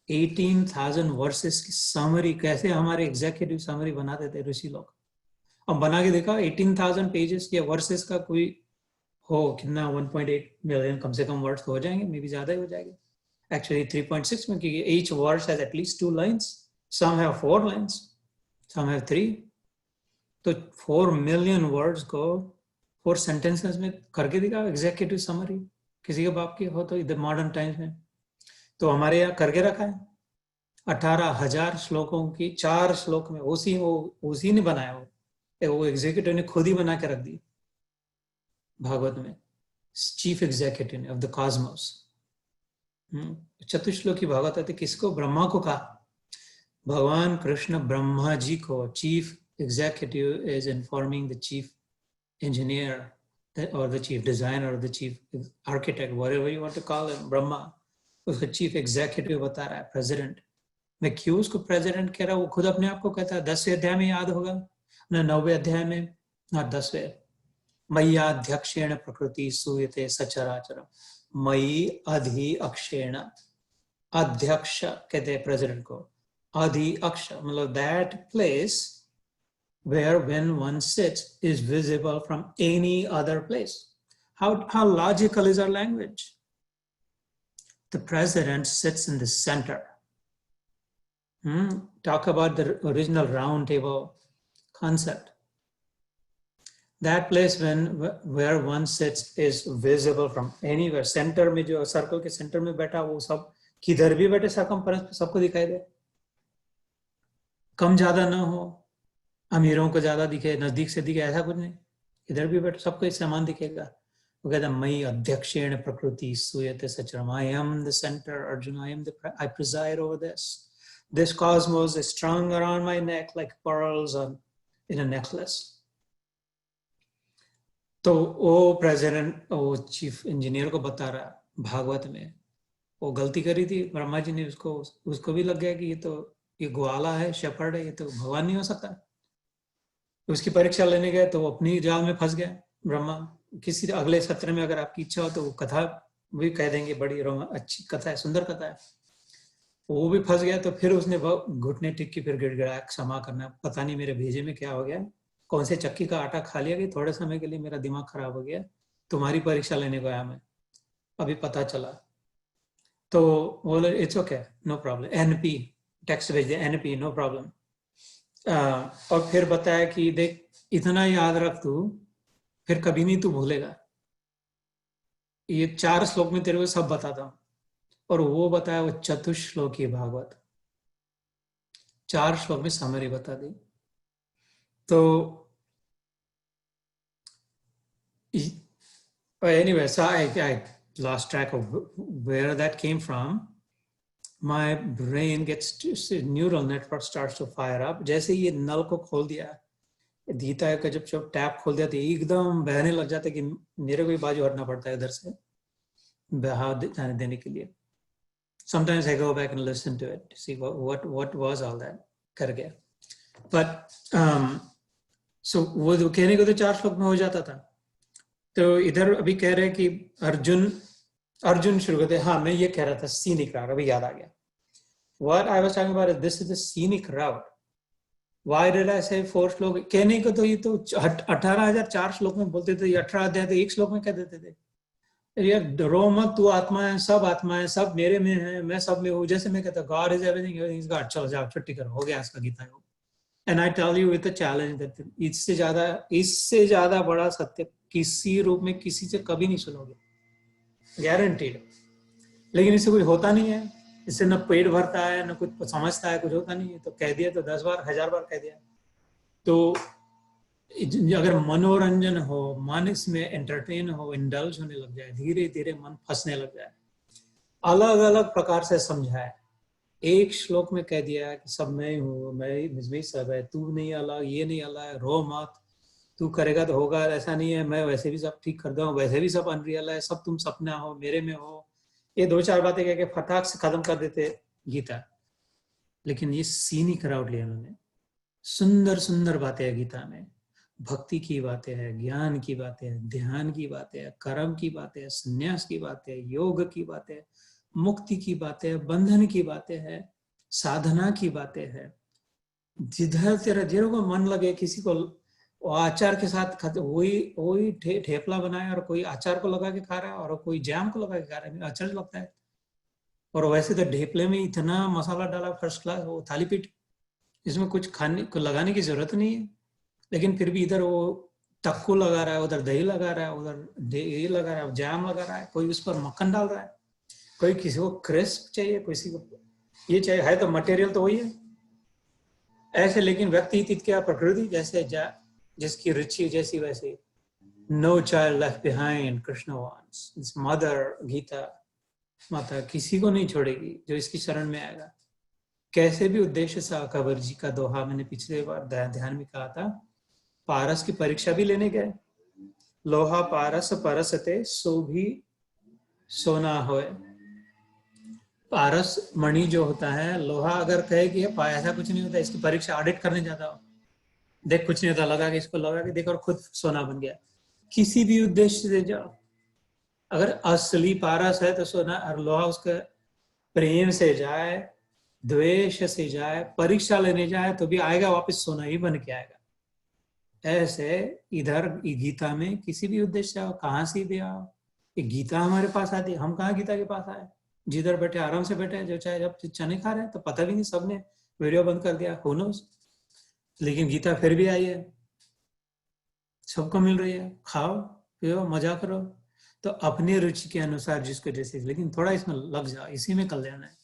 Speaker 1: 18,000 वर्सेस की समरी। कैसे हमारे एग्जीक्यूटिव समरी बनाते थे ऋषि लोग, अब बना के देखा 18,000 पेजेस के वर्सेस का कोई हो कितना, 1.8 मिलियन कम से कम वर्ड्स हो जाएंगे, मे बी ज्यादा ही हो जाएंगे एक्चुअली 3.6 में, क्योंकि each word has at least 2 lines, some have 4 lines, some have 3। तो 4 मिलियन वर्ड्स को 4 सेंटेंसेस में करके दिखा एग्जीक्यूटिव समरी, किसी के बाप की हो तो इधर मॉडर्न टाइम्स में। तो हमारे यहाँ करके रखा है 18,000 श्लोकों की 4 श्लोक में, उसी ने बनाया, वो एग्जीक्यूटिव ने खुद ही बना के रख दी भागवत में, चीफ एग्जीक्यूटिव ने ऑफ द कॉस्मोस। चतुश्लोकी भागवत है, किसको? ब्रह्मा को कहा। भगवान कृष्ण ब्रह्मा जी को chief executive is informing the chief engineer or the chief designer or the chief architect, whatever you want to call him, Brahma, उसका chief executive बता रहा है, president। मैं क्यों उसको president कह रहा हूँ? वो खुद अपने आप को कहता है, 10वें अध्याय में याद होगा ना, 9वें अध्याय में ना, 10वें, मय्याध्यक्षेण प्रकृति सूयते सचराचरम, मयि अधि अक्षेण, अध्यक्ष कहते हैं प्रेसिडेंट को, अधि अक्ष मतलब that place where when one sits is visible from any other place. How logical is our language? The president sits in the center. Talk about the original round table concept. That place where one sits is visible from anywhere. Center में जो circle के centre में बैठा वो सब किधर भी बैठे सर्कमफरेंस पे सबको दिखाई दे. कम ज्यादा ना हो, अमीरों को ज्यादा दिखे, नजदीक से दिखे, ऐसा कुछ नहीं. इधर भी बैठे सबको एक समान दिखेगा. वो कहता मई अध्यक्षेण प्रकृति सूयते सचरम. I am the center, Arjuna. I preside over this. This cosmos is strung around my neck like pearls in a necklace. तो वो प्रेसिडेंट वो चीफ इंजीनियर को बता रहा भागवत में वो गलती करी थी. ब्रह्मा जी ने उसको भी लग गया कि ये ग्वाला है, शेपर्ड है, ये तो भगवान नहीं हो सकता. उसकी परीक्षा लेने गए तो वो अपनी जाल में फंस गया ब्रह्मा. किसी अगले सत्र में अगर आपकी इच्छा हो तो वो कथा भी कह देंगे, बड़ी अच्छी कथा है, सुंदर कथा है. वो भी फंस गया तो फिर उसने घुटने टिक के फिर गिड़गिड़ाया, क्षमा करना, पता नहीं मेरे भेजे में क्या हो गया, कौन से चक्की का आटा खा लिया कि थोड़े समय के लिए मेरा दिमाग खराब हो गया, तुम्हारी परीक्षा लेने को आया मैं, अभी पता चला. तो बोले it's okay, no problem, NP text भेज दिया, एनपी नो प्रॉब्लम. और फिर बताया कि देख इतना याद रख तू, फिर कभी नहीं तू भूलेगा. ये 4 श्लोक में तेरे को सब बताता हूं. और वो बताया वो चतुश्लोकी भागवत, 4 श्लोक में समरी बता दी. तो anyway, so I lost track of where that came from. My brain neural network starts to fire up. जैसे ये नल को खोल दिया, गीता का जब टैप खोल दिया तो एकदम बहने लग जाता है कि मेरे को भी बाजू हटना पड़ता है इधर से बहा जाने देने के लिए. Sometimes I go back and listen to it to see what was all that कर गया. But so वो कहने को तो 4 श्लोक में हो जाता था. तो इधर अभी कह रहे कि अर्जुन शुरू करते. हाँ, मैं ये कह रहा था scenic route, अभी याद आ गया. What I was talking about is this is the scenic route. Why did I say 4 श्लोक? कहने को तो ये तो 18,004 श्लोक में बोलते थे, 18 अध्याय तो 1 श्लोक में कह देते थे. यार डरो मत, तू आत्मा है, सब आत्मा है, सब मेरे में है, मैं सब में हूँ. जैसे मैं कहता God is everything, everything is God. चलो जाओ छुट्टी करो, हो गया इसका गीता योग. And I tell you with a challenge that इससे ज्यादा बड़ा सत्य किसी रूप में किसी से कभी नहीं सुनोगे, गारंटीड. लेकिन इससे कुछ होता नहीं है, इससे न पेट भरता है, न कुछ समझता है, कुछ होता नहीं है. तो कह दिया तो 10 बार 1000 बार कह दिया. तो अगर मनोरंजन हो, मन इसमें एंटरटेन हो, इंडल्ज होने लग जाए, धीरे धीरे मन फंसने लग जाए. अलग अलग प्रकार से समझाए. एक श्लोक में कह दिया कि सब मैं हूँ, मैं मुझमें सब है, तू नहीं अलग, ये नहीं अलग, रो मत, तू करेगा तो होगा, ऐसा नहीं है, मैं वैसे भी सब ठीक कर दूँ, वैसे भी सब अनरियल है, सब तुम सपना हो, मेरे में हो. ये 2-4 बातें कह के फटाक से खत्म कर देते गीता. लेकिन ये सीनी कराउट लिया उन्होंने. सुंदर सुंदर बातें है गीता में. भक्ति की बातें हैं, ज्ञान की बातें हैं, ध्यान की बातें हैं, कर्म की बातें हैं, संन्यास की बातें हैं, योग की बातें हैं, मुक्ति की बातें हैं, बंधन की बातें हैं, साधना की बातें हैं. जिधर तेरा जिधर को मन लगे, किसी को आचार के साथ वही ठेपला बनाया और कोई आचार को लगा के खा रहा है और कोई जैम को लगा के खा रहा है, आचार लगता है. और वैसे तो ढेपले में इतना मसाला डाला फर्स्ट क्लास, वो थाली पीठ, इसमें कुछ खाने को लगाने की जरूरत नहीं है. लेकिन फिर भी इधर वो टक्कू लगा रहा है, उधर दही लगा रहा है, उधर ये लगा रहा है, जैम लगा रहा है, कोई उस पर मक्खन डाल रहा है, कोई किसी को क्रिस्प चाहिए, किसी को ये चाहिए. है तो मटेरियल तो वही है ऐसे, लेकिन व्यक्ति क्या प्रकृति जैसे जिसकी रुचि जैसी वैसी. No child left behind, Krishna wants. This mother Gita माता किसी को नहीं छोड़ेगी जो इसकी शरण में आएगा. कैसे भी उद्देश्य से. अकबर जी का दोहा मैंने पिछले बार ध्यान में कहा था. पारस की परीक्षा भी लेने गए. लोहा पारस परसते सो भी सोना होए. पारस मणि जो होता है, लोहा अगर कहे कि ऐसा कुछ नहीं होता, इसकी परीक्षा ऑडिट करने जाता हो, देख कुछ नहीं होता, लगा के इसको लगा के देख और खुद सोना बन गया. किसी भी उद्देश्य से जाओ, अगर असली पारस है तो सोना, और लोहा उसका प्रेम से जाए, द्वेष से जाए, परीक्षा लेने जाए, तो भी आएगा वापस सोना ही बन के आएगा. ऐसे इधर गीता में किसी भी उद्देश्य आओ, कहाँ से भी आओ, ये गीता हमारे पास आती है, हम कहाँ गीता के पास आए? जिधर बैठे आराम से बैठे, जो चाहे जब चने खा रहे हैं, तो पता भी नहीं, सबने वीडियो बंद कर दिया, who knows? लेकिन गीता फिर भी आई है, सबको मिल रही है, खाओ पियो मजा करो। तो अपनी रुचि के अनुसार जिसको जैसे, लेकिन थोड़ा इसमें लग जाओ, इसी में कल्याण है।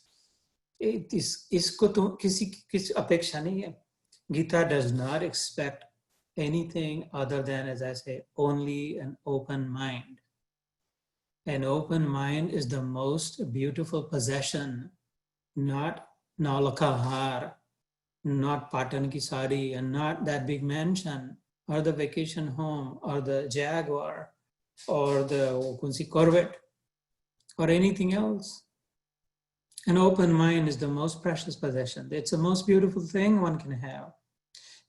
Speaker 1: इसको तो किसी अपेक्षा नहीं है। Gita does not expect anything other than, as I say, only an open mind. An open mind is the most beautiful possession, not Naulakahar, not Patan ki sari, and not that big mansion, or the vacation home, or the Jaguar, or the Corvette, or anything else. An open mind is the most precious possession. It's the most beautiful thing one can have,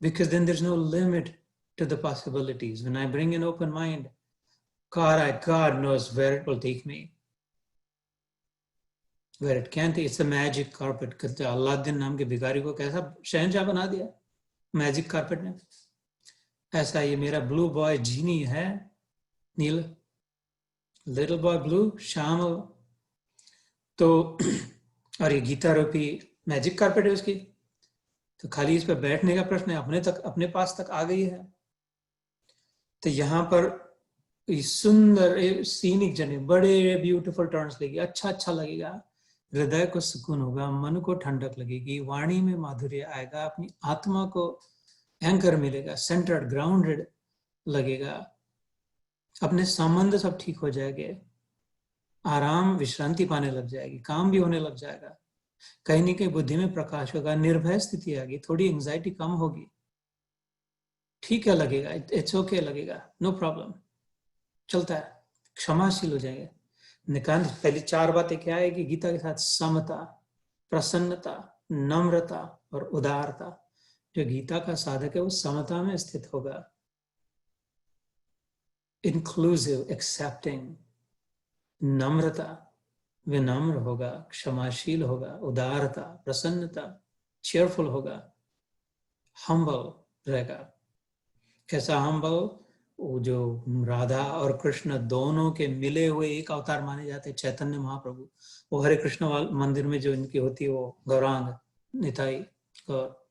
Speaker 1: because then there's no limit to the possibilities. When I bring an open mind, God knows where it will take me. Where it can't, it's a magic carpet. Aladdin नाम के भिखारी को कैसा शहंशाह बना दिया magic carpet ने। ऐसा ये मेरा ब्लू बॉय जीनी है, नील, लिटिल बॉय ब्लू, श्यामल। तो और ये गीता रूपी मैजिक कार्पेट है उसकी, तो खाली इस पर बैठने का प्रश्न है, अपने पास तक आ गई है। तो यहाँ पर सुंदर सीनिक जर्नी, बड़े ब्यूटीफुल टर्न्स लेगी, अच्छा लगेगा, हृदय को सुकून होगा, मन को ठंडक लगेगी, वाणी में माधुर्य आएगा, अपनी आत्मा को एंकर मिलेगा, सेंटर्ड ग्राउंडेड लगेगा, अपने संबंध सब ठीक हो जाएंगे, आराम विश्रांति पाने लग जाएगी, काम भी होने लग जाएगा, कहीं न कहीं बुद्धि में प्रकाश होगा, निर्भय स्थिति आएगी, थोड़ी एंजाइटी कम होगी, ठीक है लगेगा, इट्स ओके लगेगा, नो प्रॉब्लम, चलता है, क्षमाशील हो जाएंगे। निकांत पहली 4 बातें क्या है कि गीता के साथ समता, प्रसन्नता, नम्रता और उदारता। जो गीता का साधक है वो समता में स्थित होगा, इंक्लूसिव, एक्सेप्टिंग, नम्रता, विनम्र होगा, क्षमाशील होगा, उदारता, प्रसन्नता, चेयरफुल होगा, हम्बल रहेगा। कैसा हम्बल? वो जो राधा और कृष्ण दोनों के मिले हुए एक अवतार माने जाते हैं, चैतन्य महाप्रभु, वो हरे कृष्ण मंदिर में जो इनकी होती है वो गौरांग निताई, और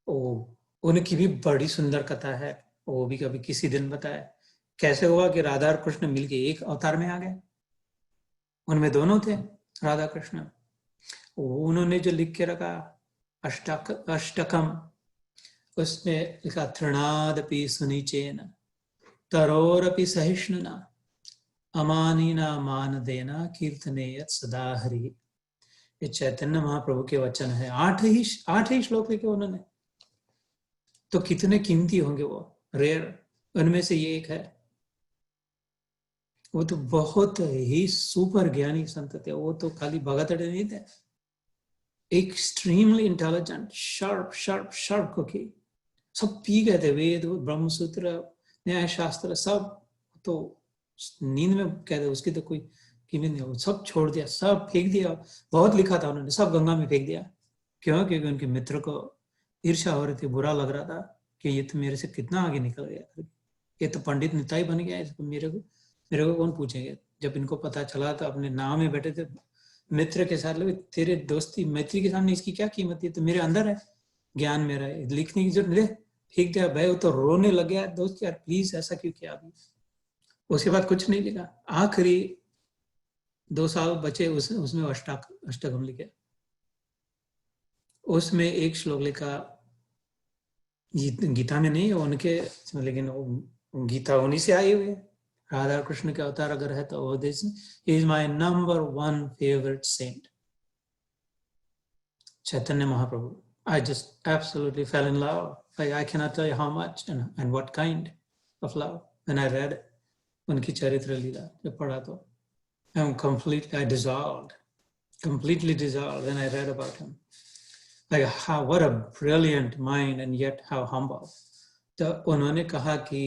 Speaker 1: वो उनकी भी बड़ी सुंदर कथा है, वो भी कभी किसी दिन बताए कैसे हुआ कि राधा और कृष्ण मिलके एक अवतार में आ गए। उनमें दोनों थे, राधा कृष्ण। उन्होंने जो लिख के रखा अष्टकम, उसमें लिखा तृणादपि सुनिचेन तरोरपि सहिष्णुना अमानीना मान देना कीर्तनेयत सदा हरि। ये चैतन्य महाप्रभु के वचन है, 8 ही श्लोक लिखे उन्होंने, तो कितने कीमती होंगे वो, रेयर। उनमें से ये एक है, वो तो बहुत ही सुपर ज्ञानी संत थे, वो तो खाली भगतड़े नहीं थे, एक्सट्रीमली इंटेलिजेंट, शार्प कुकी, सब पी गए थे, वेद, ब्रह्मसूत्र, न्याय शास्त्र, सब तो नींद में कहते उसकी तो कोई कीमत नहीं, हो सब छोड़ दिया, सब फेंक दिया। बहुत लिखा था उन्होंने, सब गंगा में फेंक दिया। क्यों? क्योंकि उनके मित्र को ईर्ष्या हो रही थी, बुरा लग रहा था कि ये तो मेरे से कितना आगे निकल गया, ये तो पंडित निताई बन गया, इसको मेरे को कौन पूछेंगे। जब इनको पता चला तो अपने नाव में बैठे थे मित्र के साथ, लोग तेरे दोस्ती मैत्री के सामने इसकी क्या कीमत है, तो मेरे अंदर है ज्ञान, मेरा है, लिखने की जरूरत नहीं, फेंक दिया भाई। वो तो रोने लग गया, दोस्त यार प्लीज ऐसा क्यों किया अभी। उसके बाद कुछ नहीं लिखा, आखिरी 2 साल बचे उसमें अष्टकम लिखे, उसमें एक श्लोक लिखा, गीता में नहीं उनके, लेकिन गीता उन्हीं से आई हुई है। राधा कृष्ण के अवतार अगर है तो वो this is my number 1 favourite saint, Chaitanya Mahaprabhu. I just absolutely fell in love. Like I cannot tell you how much and what kind of love. When I read उनकी चरित्र लीला जब पढ़ा तो I'm completely dissolved when I read about him. Like what a brilliant mind and yet how humble. तो उन्होंने कहा कि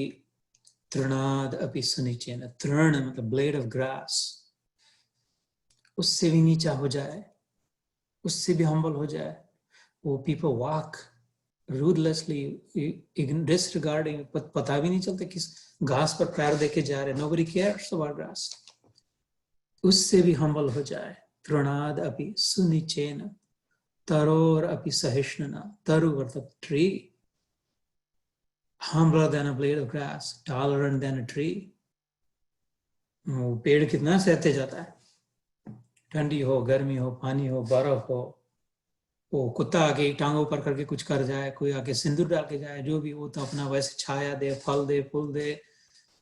Speaker 1: तृणाद अपि सुनिचेन, तृण मतलब ब्लेड ऑफ ग्रास, उससे भी नीचा हो जाए, उससे भी हम्बल हो जाए, वो people walk ruthlessly disregarding, पता भी नहीं चलता किस घास पर पैर देके जा रहे, nobody cares about grass. उससे भी humble हो जाए. तृणाद अपि सुनिचेन तरोर अपि सहिष्णुना. Taru मतलब tree, humbler than a blade of grass, tolerant than a tree. वो पेड़ कितना सहते जाता है, ठंडी हो, गर्मी हो, पानी हो, बर्फ हो, वो कुत्ता आके टांगों पर करके कुछ कर जाए, कोई आके सिंदूर डाल के जाए, जो भी, वो तो अपना वैसे छाया दे, फल दे, फूल दे,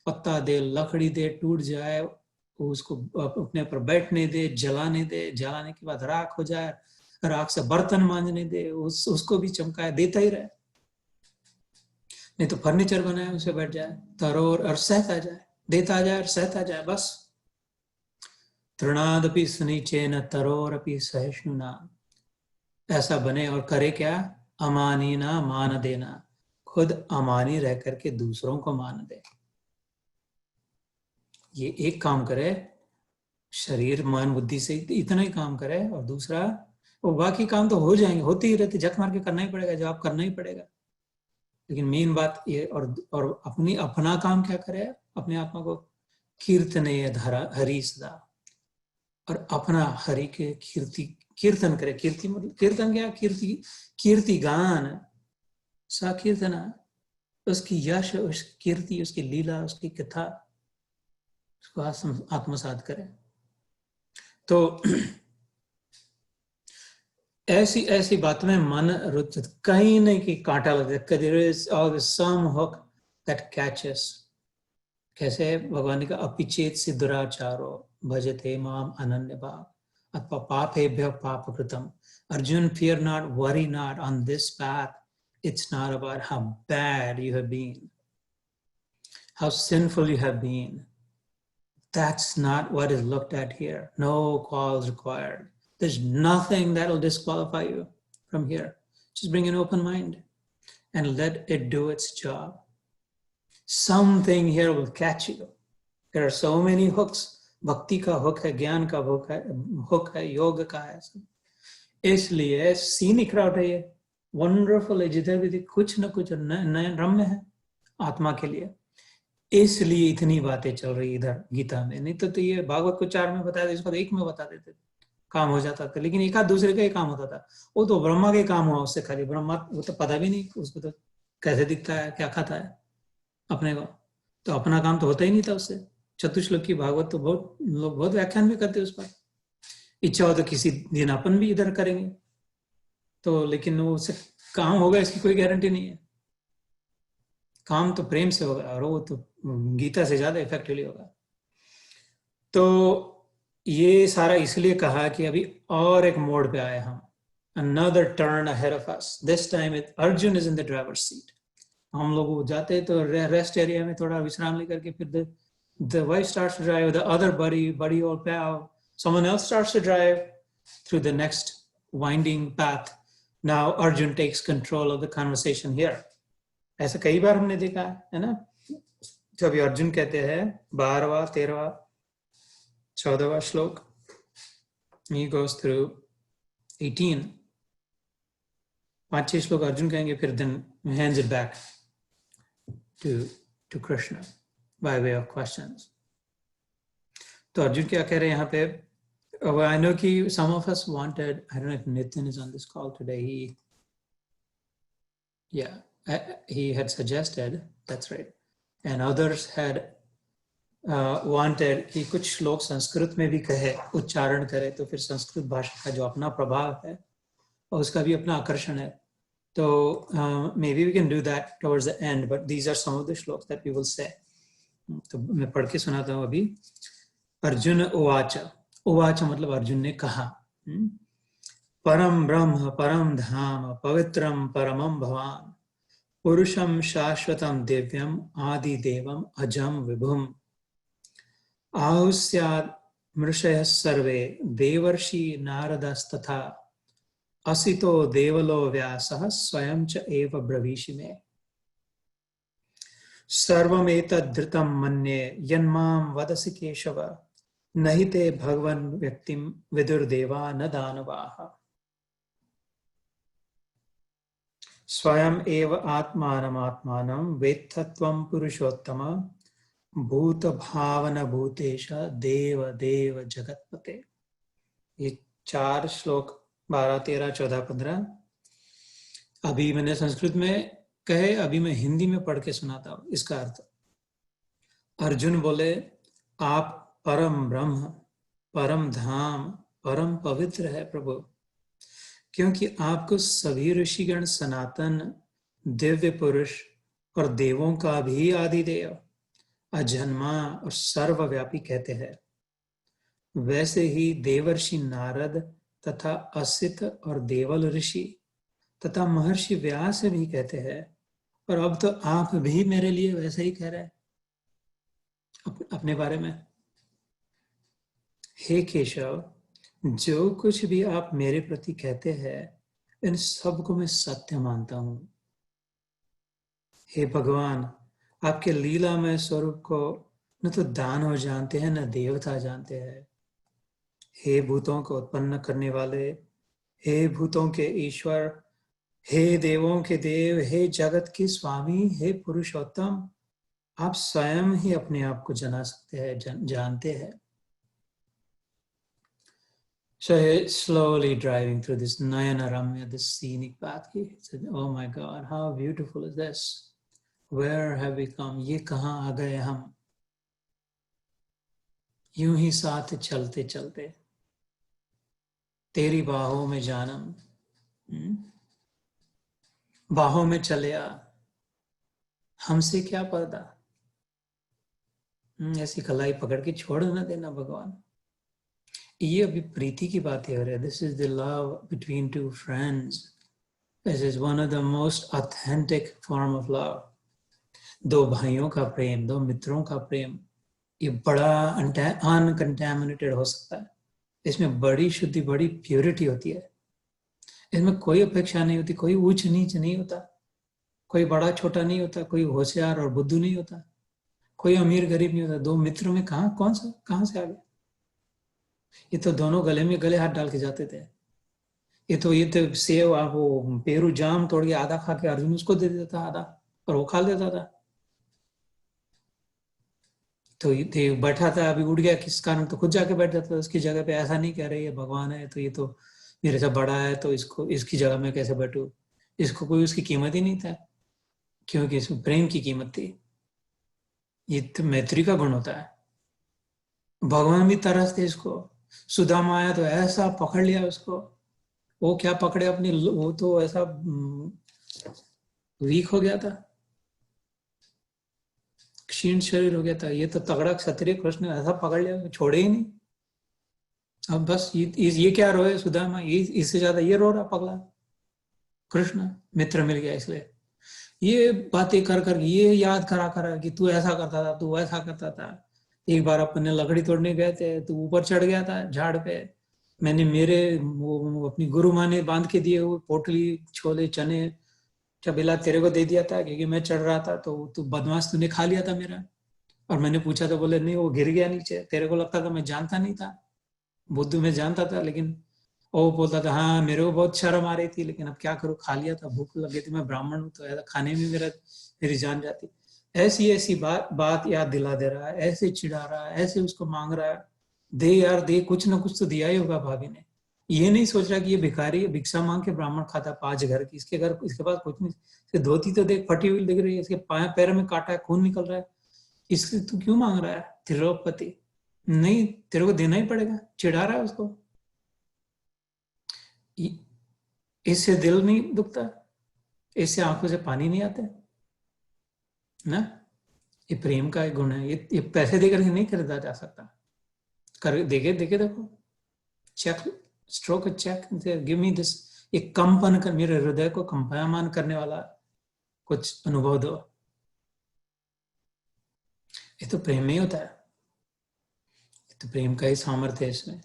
Speaker 1: पत्ता दे, लकड़ी दे, टूट जाए, उसको अपने पर बैठने दे, जलाने दे, जलाने के बाद राख हो जाए, राख से बर्तन मांजने दे, उसको भी चमकाए, देता ही रहे. नहीं तो फर्नीचर बनाए, उसे बैठ जाए, तरोर और सहता जाए, देता जाए और सहता जाए, बस. तृणादपि सुनिचेन तरोरपि सहिष्णुना. ऐसा बने और करे क्या, अमानी ना मान देना, खुद अमानी रह करके दूसरों को मान दे. ये एक काम करे, शरीर मन बुद्धि से इतना ही काम करे, और दूसरा वो बाकी काम तो हो जाएंगे, होते ही रहते, झक मार के करना ही पड़ेगा, जवाब करना ही पड़ेगा. लेकिन मेन बात ये, और अपना काम क्या करे, अपने आत्मा को कीर्तने धरा हरि सदा, और अपना हरि के कीर्तन करे. कीर्ति मतलब कीर्तन क्या, कीर्ति गान, सा कीर्तना, उसकी यश, उसकी कीर्ति, उसकी लीला, उसकी कथा, उसको आत्मसात करे. तो ऐसी बात में मन रुचि, कहीं नहीं कि कांटा लगता. There is always some hook that catches. कैसे, भगवान ने कहा अपिचेत से दुराचारो भजते माम अनन्य भाव अथवा पापेभ्यो पापकृतम. Arjun, fear not, worry not. On this path, it's not about how bad you have been, how sinful you have been. That's not what is looked at here. No calls required. There's nothing that will disqualify you from here. Just bring an open mind and let it do its job. Something here will catch you. There are so many hooks. भक्ति का hook है, ज्ञान का hook है, योग का है. इसलिए सीनिक राउट है ये, वंडरफुल है, जिधर भी कुछ न कुछ नए रम्य है आत्मा के लिए. इसलिए इतनी बातें चल रही इधर गीता में. नहीं तो ये भागवत को 4 में बता देते, इसको 1 में बता देते, काम हो जाता था. लेकिन एक आध दूसरे का ही काम होता था. वो तो ब्रह्मा के काम हुआ उससे, खाली ब्रह्मा, वो तो पता भी नहीं उसको तो कैसे दिखता है, क्या खाता है अपने को, तो अपना काम तो होता ही नहीं था उससे. चतुश्लोक की भागवत तो बहुत लोग बहुत व्याख्यान भी करते उस पर. इच्छा हो तो किसी दिन अपन भी इधर करेंगे तो, लेकिन वो उससे काम होगा इसकी कोई गारंटी नहीं है. काम तो प्रेम से होगा, और वो तो गीता से ज्यादा इफेक्टिवली होगा. तो ये सारा इसलिए कहा कि अभी और एक मोड़ पे आए हम. Another turn ahead of us. This time Arjun is in the driver's seat. हम लोग जाते तो रेस्ट एरिया में थोड़ा विश्राम लेकर के, फिर the wife starts to drive, the other buddy or pal, someone else starts to drive through the next winding path. Now Arjun takes control of the conversation here. ऐसा कई बार हमने देखा है ना, जब अर्जुन कहते हैं 12वां 13वां 14वां श्लोक, he goes through 18, 5-6 श्लोक अर्जुन कहेंगे, फिर then hands it back to Krishna by way of questions. तो अर्जुन क्या कह रहे हैं यहाँ पे? I know कि some of us wanted, I don't know if Nitin is on this call today, he had suggested, that's right, and others had wanted कि कुछ श्लोक संस्कृत में भी कहे, उच्चारण करे, तो फिर संस्कृत भाषा का जो अपना प्रभाव है और उसका भी अपना आकर्षण है. तो maybe we can do that towards the end, but these are some of the shloks that we will say. तो मैं पढ़ के सुनाता हूँ अभी. अर्जुन उवाच, उवाच मतलब अर्जुन ने कहा, परम ब्रह्म परम धाम पवित्रम परमम भवान पुरुषम शाश्वतम दिव्यम आदि देवम अजम विभुम आहुस्याद मृषयः सर्वे देवर्षि नारदस्तथा असितो देवलो व्यासः स्वयं च एव ब्रवीषि मे सर्वमेतद्धृतं मन्ये यन्मां वदसि केशव नहि ते भगवन् व्यक्तिं विदुर्देवा न दानवाः. स्वयं एव आत्मानम् आत्मानं वेत्थ त्वं पुरुषोत्तम भूत भावन भूतेश देव देव जगतपते। ये 4 श्लोक 12, 13, 14, 15 अभी मैंने संस्कृत में कहे, अभी मैं हिंदी में पढ़ के सुनाता हूं। इसका अर्थ, अर्जुन बोले, आप परम ब्रह्म, परम धाम, परम पवित्र है प्रभु, क्योंकि आपको सभी ऋषिगण सनातन, दिव्य पुरुष और देवों का भी आदिदेव, अजन्मा और सर्वव्यापी कहते हैं। वैसे ही देवर्षि नारद तथा असित और देवल ऋषि तथा महर्षि व्यास भी कहते हैं, और अब तो आप भी मेरे लिए वैसे ही कह रहे हैं अपने बारे में। हे केशव, जो कुछ भी आप मेरे प्रति कहते हैं, इन सब को मैं सत्य मानता हूं। हे भगवान, आपके लीलामय स्वरूप को न तो दानव जानते हैं, न देवता जानते हैं। हे भूतों को उत्पन्न करने वाले, हे भूतों के ईश्वर, हे देवों के देव, हे जगत के स्वामी, हे पुरुषोत्तम, आप स्वयं ही अपने आप को जना सकते हैं, जानते हैं। So he's slowly driving through this Nayana Ramya, this scenic path. He said, "Oh my God, how beautiful is this? Where have we come? ये कहाँ आ गए हम? यूं ही साथ चलते चलते तेरी बाहों में जानम, बाहों में चलिया, हमसे क्या पर्दा। ऐसी कलाई पकड़ के छोड़ न देना भगवान। ये अभी प्रीति की बात हो रही है। This is the love between two friends. This is one of the most authentic form of love. दो भाइयों का प्रेम, दो मित्रों का प्रेम, ये बड़ा अनकंटेमिनेटेड हो सकता है। इसमें बड़ी शुद्धि, बड़ी प्योरिटी होती है। इसमें कोई अपेक्षा नहीं होती, कोई ऊंच नीच नहीं होता, कोई बड़ा छोटा नहीं होता, कोई होशियार और बुद्धू नहीं होता, कोई अमीर गरीब नहीं होता। दो मित्रों में कहां से आ गया? ये तो दोनों गले में गले हाथ डाल के जाते थे। ये तो सेव, वो पेरू जाम तोड़ के आधा खा के अर्जुन उसको दे देता था आधा, और वो खा लेता था। तो ये बैठा था, अभी उठ गया किस कारण, तो खुद जाके बैठ जाता था उसकी जगह पे। ऐसा नहीं कह रहे ये भगवान है तो ये तो मेरे से बड़ा है, तो इसको इसकी जगह में कैसे बैठू। इसको कोई उसकी कीमत ही नहीं था, क्योंकि इसमें प्रेम की कीमत थी। ये तो मैत्री का गुण होता है। भगवान भी तरसते इसको। सुदामा आया तो ऐसा पकड़ लिया उसको। वो क्या पकड़े अपनी, वो तो ऐसा वीक हो गया था, क्षीण शरीर हो गया था। ये तो तगड़ा क्षत्रिय कृष्ण ऐसा पकड़ लिया, छोड़े ही नहीं। अब बस ये क्या रोए सुदामा, इससे ज्यादा ये रो रहा पगला। कृष्ण मित्र मिल गया इसलिए ये बातें कर ये याद करा कि तू ऐसा करता था, तू ऐसा करता था। एक बार अपने लकड़ी तोड़ने गए थे, तू ऊपर चढ़ गया था झाड़ पे। मैंने वो अपनी गुरु माँ ने बांध के दिए हुए पोटली, छोले, चने, चबेला तेरे को दे दिया था, क्योंकि मैं चढ़ रहा था। तो तू बदमाश, तूने खा लिया था मेरा। और मैंने पूछा तो बोले नहीं, वो गिर गया नीचे। तेरे को लगता था मैं जानता नहीं था, बुद्धू में जानता था। लेकिन वो बोलता था हाँ मेरे को बहुत शर्म आ रही थी, लेकिन अब क्या करूं, खा लिया था, भूख लगी थी, मैं ब्राह्मण हूं, तो ऐसा खाने में मेरी जान जाती। ऐसी बात याद दिला दे रहा है, ऐसे चिढ़ा रहा है, ऐसे उसको मांग रहा है, दे यार दे, कुछ ना कुछ तो दिया ही होगा भाभी ने। ये नहीं सोच रहा कि ये भिखारी है, भिक्षा मांग के ब्राह्मण खाता 5 घर की, इसके पास कुछ नहीं। इसकी धोती तो देख फटी हुई दिख रही है, इसके पैर में काटा है, खून निकल रहा है, इसके तू क्यों मांग रहा है त्रिलोकपति? नहीं, तेरे को देना ही पड़ेगा। चिढ़ा रहा है उसको। इससे दिल नहीं दुखता, इससे आंखों से पानी नहीं आता ना। ये प्रेम का एक गुण है। ये पैसे देकर नहीं खरीदा जा सकता। कर देखे देखो, check, stroke check, give me this. ये कंपन कर, मेरे हृदय को कंपायमान करने वाला कुछ अनुभव दो। ये तो प्रेम में ही होता है। ये तो प्रेम का ही सामर्थ्य है इसमें।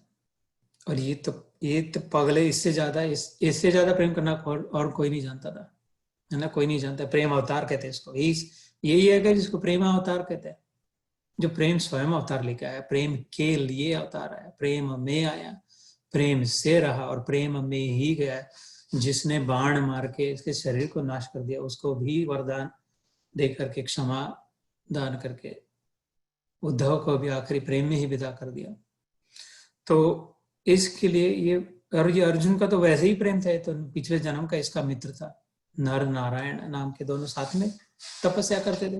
Speaker 1: और ये तो पगले, इससे ज्यादा प्रेम करना और कोई नहीं जानता था, है ना। कोई नहीं जानता। प्रेम अवतार कहते हैं इसको। यही है कि जिसको प्रेम अवतार कहते हैं, जो प्रेम स्वयं अवतार लेकर आया, प्रेम के लिए अवतार आया, प्रेम में आया, प्रेम से रहा और प्रेम में ही गया। जिसने बाण मार के इसके शरीर को नाश कर दिया, उसको भी वरदान दे करके, क्षमा दान करके उद्धव को भी आखिरी प्रेम में ही विदा कर दिया। तो इसके लिए ये अर्जुन का तो वैसे ही प्रेम था, तो पिछले जन्म का इसका मित्र था। नर नारायण नाम के दोनों साथ में तपस्या करते थे,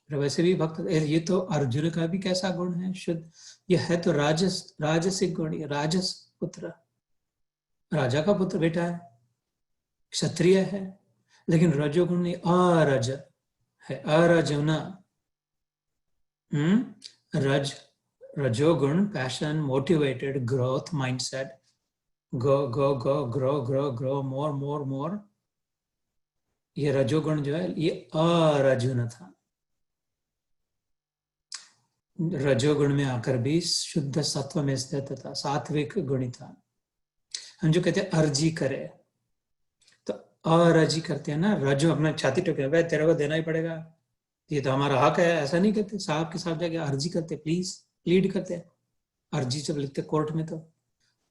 Speaker 1: वैसे भी भक्त। ये तो अर्जुन का भी कैसा गुण है, शुद्ध। ये है तो राजसिक गुण, ये राजस पुत्र, राजा का पुत्र बेटा है, क्षत्रिय है, लेकिन रजोगुण नहीं, अरज है, अरजुना। रजोगुण, passion, motivated, growth mindset, grow, more. ये रजोगुण जो है ये अरजुन था। रजोगुण में आकर भी शुद्ध सत्व में स्थित था, सात्विक गुणी था। हम जो कहते हैं अर्जी करे, तो अरजी करते हैं ना, रजो अपना छाती टोके, भाई तेरे को देना ही पड़ेगा, ये तो हमारा हक है, ऐसा नहीं कहते। साहब के साथ जाके अर्जी करते, प्लीज प्लीड करते हैं। अर्जी जब लिखते कोर्ट में तो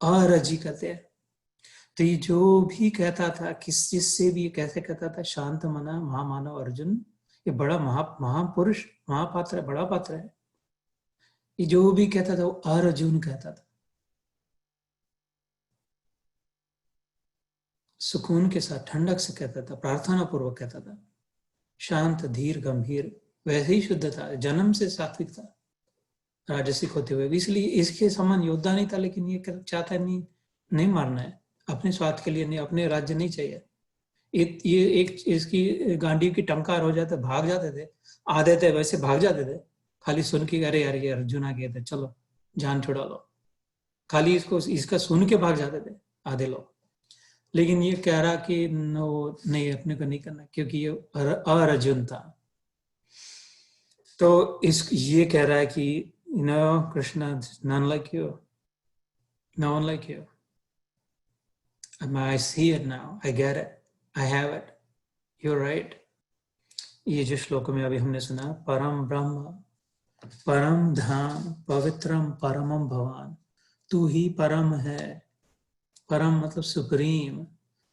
Speaker 1: अरजी करते हैं। तो ये जो भी कहता था, किस चीज से भी कैसे कहता था, शांत मना महामानव अर्जुन, ये बड़ा महापुरुष, महापात्र है, बड़ा पात्र है। ये जो भी कहता था वो अर्जुन कहता था, सुकून के साथ, ठंडक से कहता था, प्रार्थना पूर्वक कहता था, शांत, धीर, गंभीर, वैसे ही शुद्ध था, जन्म से सात्विक था, राजसिक होते हुए। इसलिए इसके समान योद्धा नहीं था, लेकिन ये चाहता नहीं मारना है, अपने स्वार्थ के लिए नहीं, अपने राज्य नहीं चाहिए। ये एक इसकी गांडीव की टंकार हो जाते, भाग जाते थे, आधे थे वैसे भाग जाते थे, खाली सुन के, अरे यार ये अर्जुन आ गए थे, चलो जान छुड़ा लो, खाली इसका सुन के भाग जाते थे आधे लोग। लेकिन ये कह रहा कि नो नहीं, अपने को नहीं करना, क्योंकि ये अर्जुन था। तो ये कह रहा है कि Krishna, none like you, no one like you. I see it now, I get it, I have it, you're right. ये जो श्लोक में अभी हमने सुना, परम ब्रह्म, परम धाम, पवित्रम परमम भवान, तू ही परम है। परम मतलब supreme,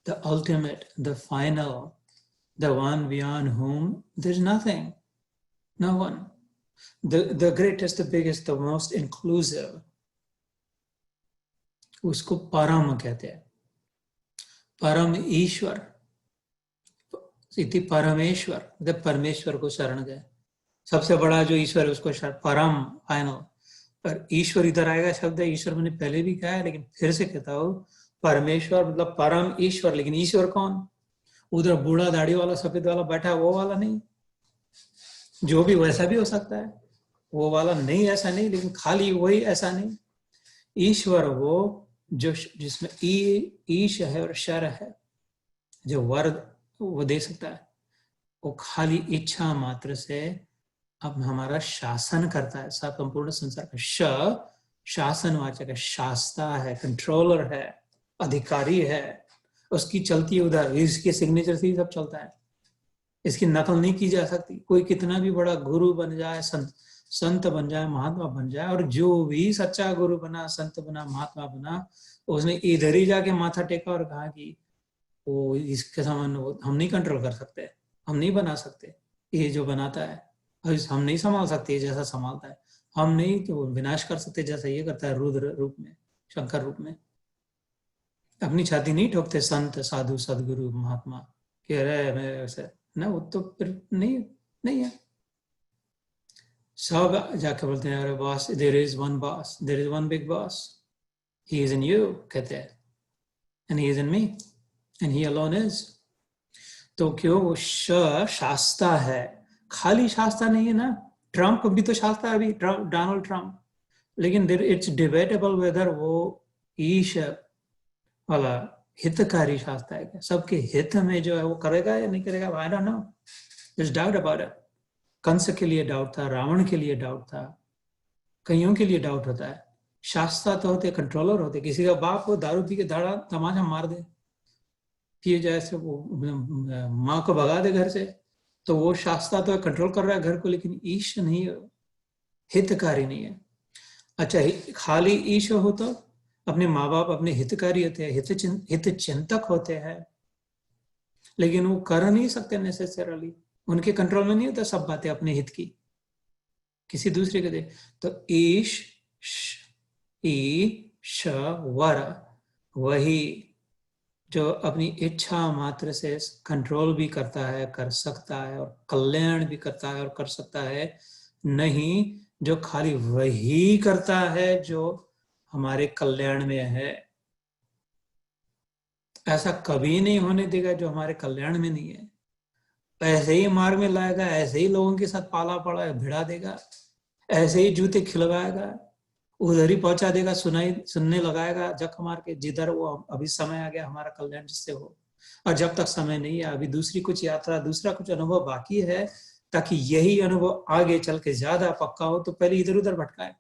Speaker 1: the ultimate, the final, the one beyond whom there's nothing, no one, the greatest, the biggest, the most inclusive, उसको परम कहते हैं। परम ईश्वर, इति परमेश्वर, मतलब परमेश्वर को शरण गए, सबसे बड़ा जो ईश्वर है उसको शरण, परम, फाइनल। पर ईश्वर इधर आएगा शब्द है, ईश्वर मैंने पहले भी कहा है, लेकिन फिर से कहता हूँ, परमेश्वर मतलब परम ईश्वर। लेकिन ईश्वर कौन? उधर बूढ़ा दाढ़ी वाला सफेद वाला बैठा है वो वाला नहीं, जो भी वैसा भी हो सकता है, वो वाला नहीं, ऐसा नहीं, लेकिन खाली वही ऐसा नहीं। ईश्वर वो जो जिसमें ईश है और शर है, जो वर वो दे सकता है, वो खाली इच्छा मात्र से अब हमारा शासन करता है, सब संपूर्ण संसार का। शासनवाचक है, शास्ता है, कंट्रोलर है, अधिकारी है, उसकी चलती है उधर, इसके सिग्नेचर से ही सब चलता है, इसकी नकल नहीं की जा सकती। कोई कितना भी बड़ा गुरु बन जाए, संत बन जाए, महात्मा बन जाए, और जो भी सच्चा गुरु बना, संत बना, महात्मा बना, उसने इधर ही जाके माथा टेका और कहा कि वो इसके समान हम नहीं कंट्रोल कर सकते, हम नहीं बना सकते, ये जो बनाता है हम नहीं संभाल सकते जैसा संभालता है, हम नहीं कि वो विनाश कर सकते जैसा ये करता है, रुद्र रूप में, शंकर रूप में। अपनी छाती नहीं ठोकते संत, साधु, सदगुरु, महात्मा कि अरे मैं वैसे ना, वो तो फिर नहीं है। सब जाके बोलते हैं, अरे boss, there is one boss, there is one big boss, he is in you, कहते हैं, and he is in me, and he alone is. तो क्यों वो शास्ता है, खाली शास्ता नहीं है ना, ट्रम्प भी तो शास्ता है अभी, डोनाल्ड ट्रम्प, लेकिन इट्स डिबेटेबल वेदर वो ईश वाला हितकारी शास्त्र है क्या, सबके हित में जो है वो करेगा या नहीं करेगा, I don't know, there is doubt about it. Kansa के लिए डाउट था, रावण के लिए डाउट था, कईयों के लिए डाउट होता है। शास्त्र तो होते, कंट्रोलर होते, किसी का बाप को दारू पी के तमाचा मार दे, पिए जैसे वो माँ को भगा दे घर से, तो वो शास्त्र तो कंट्रोल कर रहा है घर को, लेकिन ईश नहीं, हितकारी नहीं है। अच्छा, खाली ईश हो तो अपने माँ बाप अपने हितकारी होते हैं, हित चिंतक होते हैं, लेकिन वो कर नहीं सकते नेसेसरली, उनके कंट्रोल में नहीं होता सब बातें अपने हित की, किसी दूसरे के दे। तो ईश्वर वही जो अपनी इच्छा मात्र से कंट्रोल भी करता है, कर सकता है, और कल्याण भी करता है और कर सकता है, नहीं जो खाली वही करता है जो हमारे कल्याण में है। ऐसा कभी नहीं होने देगा जो हमारे कल्याण में नहीं है। ऐसे ही मार्ग में लाएगा, ऐसे ही लोगों के साथ पाला पड़ा भिड़ा देगा, ऐसे ही जूते खिलवाएगा, उधर ही पहुंचा देगा, सुनने लगाएगा जख मार के, जिधर वो अभी समय आ गया हमारा कल्याण जिससे हो। और जब तक समय नहीं है, अभी दूसरी कुछ यात्रा, दूसरा कुछ अनुभव बाकी है, ताकि यही अनुभव आगे चल के ज्यादा पक्का हो, तो पहले इधर उधर भटकाए,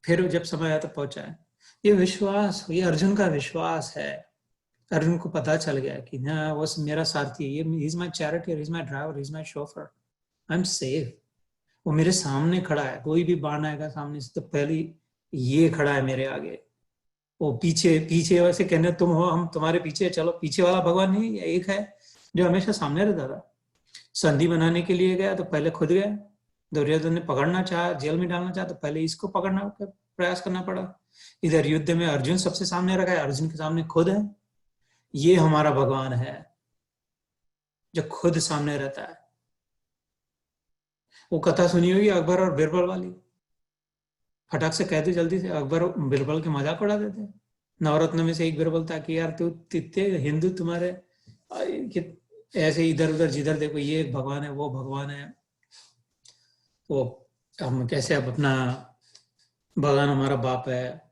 Speaker 1: फिर जब समय आया तो पहुंचाए। ये विश्वास, ये अर्जुन का विश्वास है। अर्जुन को पता चल गया कि ना वो मेरा सारथी, ये is my charioteer, is my driver, is my chauffeur, I am safe. वो मेरे सामने खड़ा है, कोई भी बाण आएगा सामने से तो पहले ये खड़ा है मेरे आगे। वो पीछे पीछे वैसे कहने तुम हो, हम तुम्हारे पीछे, चलो पीछे वाला भगवान नहीं, एक है जो हमेशा सामने रहता था। संधि बनाने के लिए गया तो पहले खुद गया, दुर्योधन ने पकड़ना चाहा, जेल में डालना चाहा तो पहले इसको पकड़ना प्रयास करना पड़ा। इधर युद्ध में अर्जुन सबसे सामने रखा है, अर्जुन के सामने खुद है। ये हमारा भगवान है जो खुद सामने रहता है। वो कथा सुनी होगी अकबर और बीरबल वाली, फटाक से कह दो जल्दी से, अकबर बीरबल के मजाक उड़ा देते। नवरत्न में से एक बीरबल था कि यार तू तित्ते हिंदू तुम्हारे ऐसे इधर उधर जिधर देखो ये एक भगवान है, वो भगवान है, वो हम कैसे अब अपना भगवान हमारा बाप है,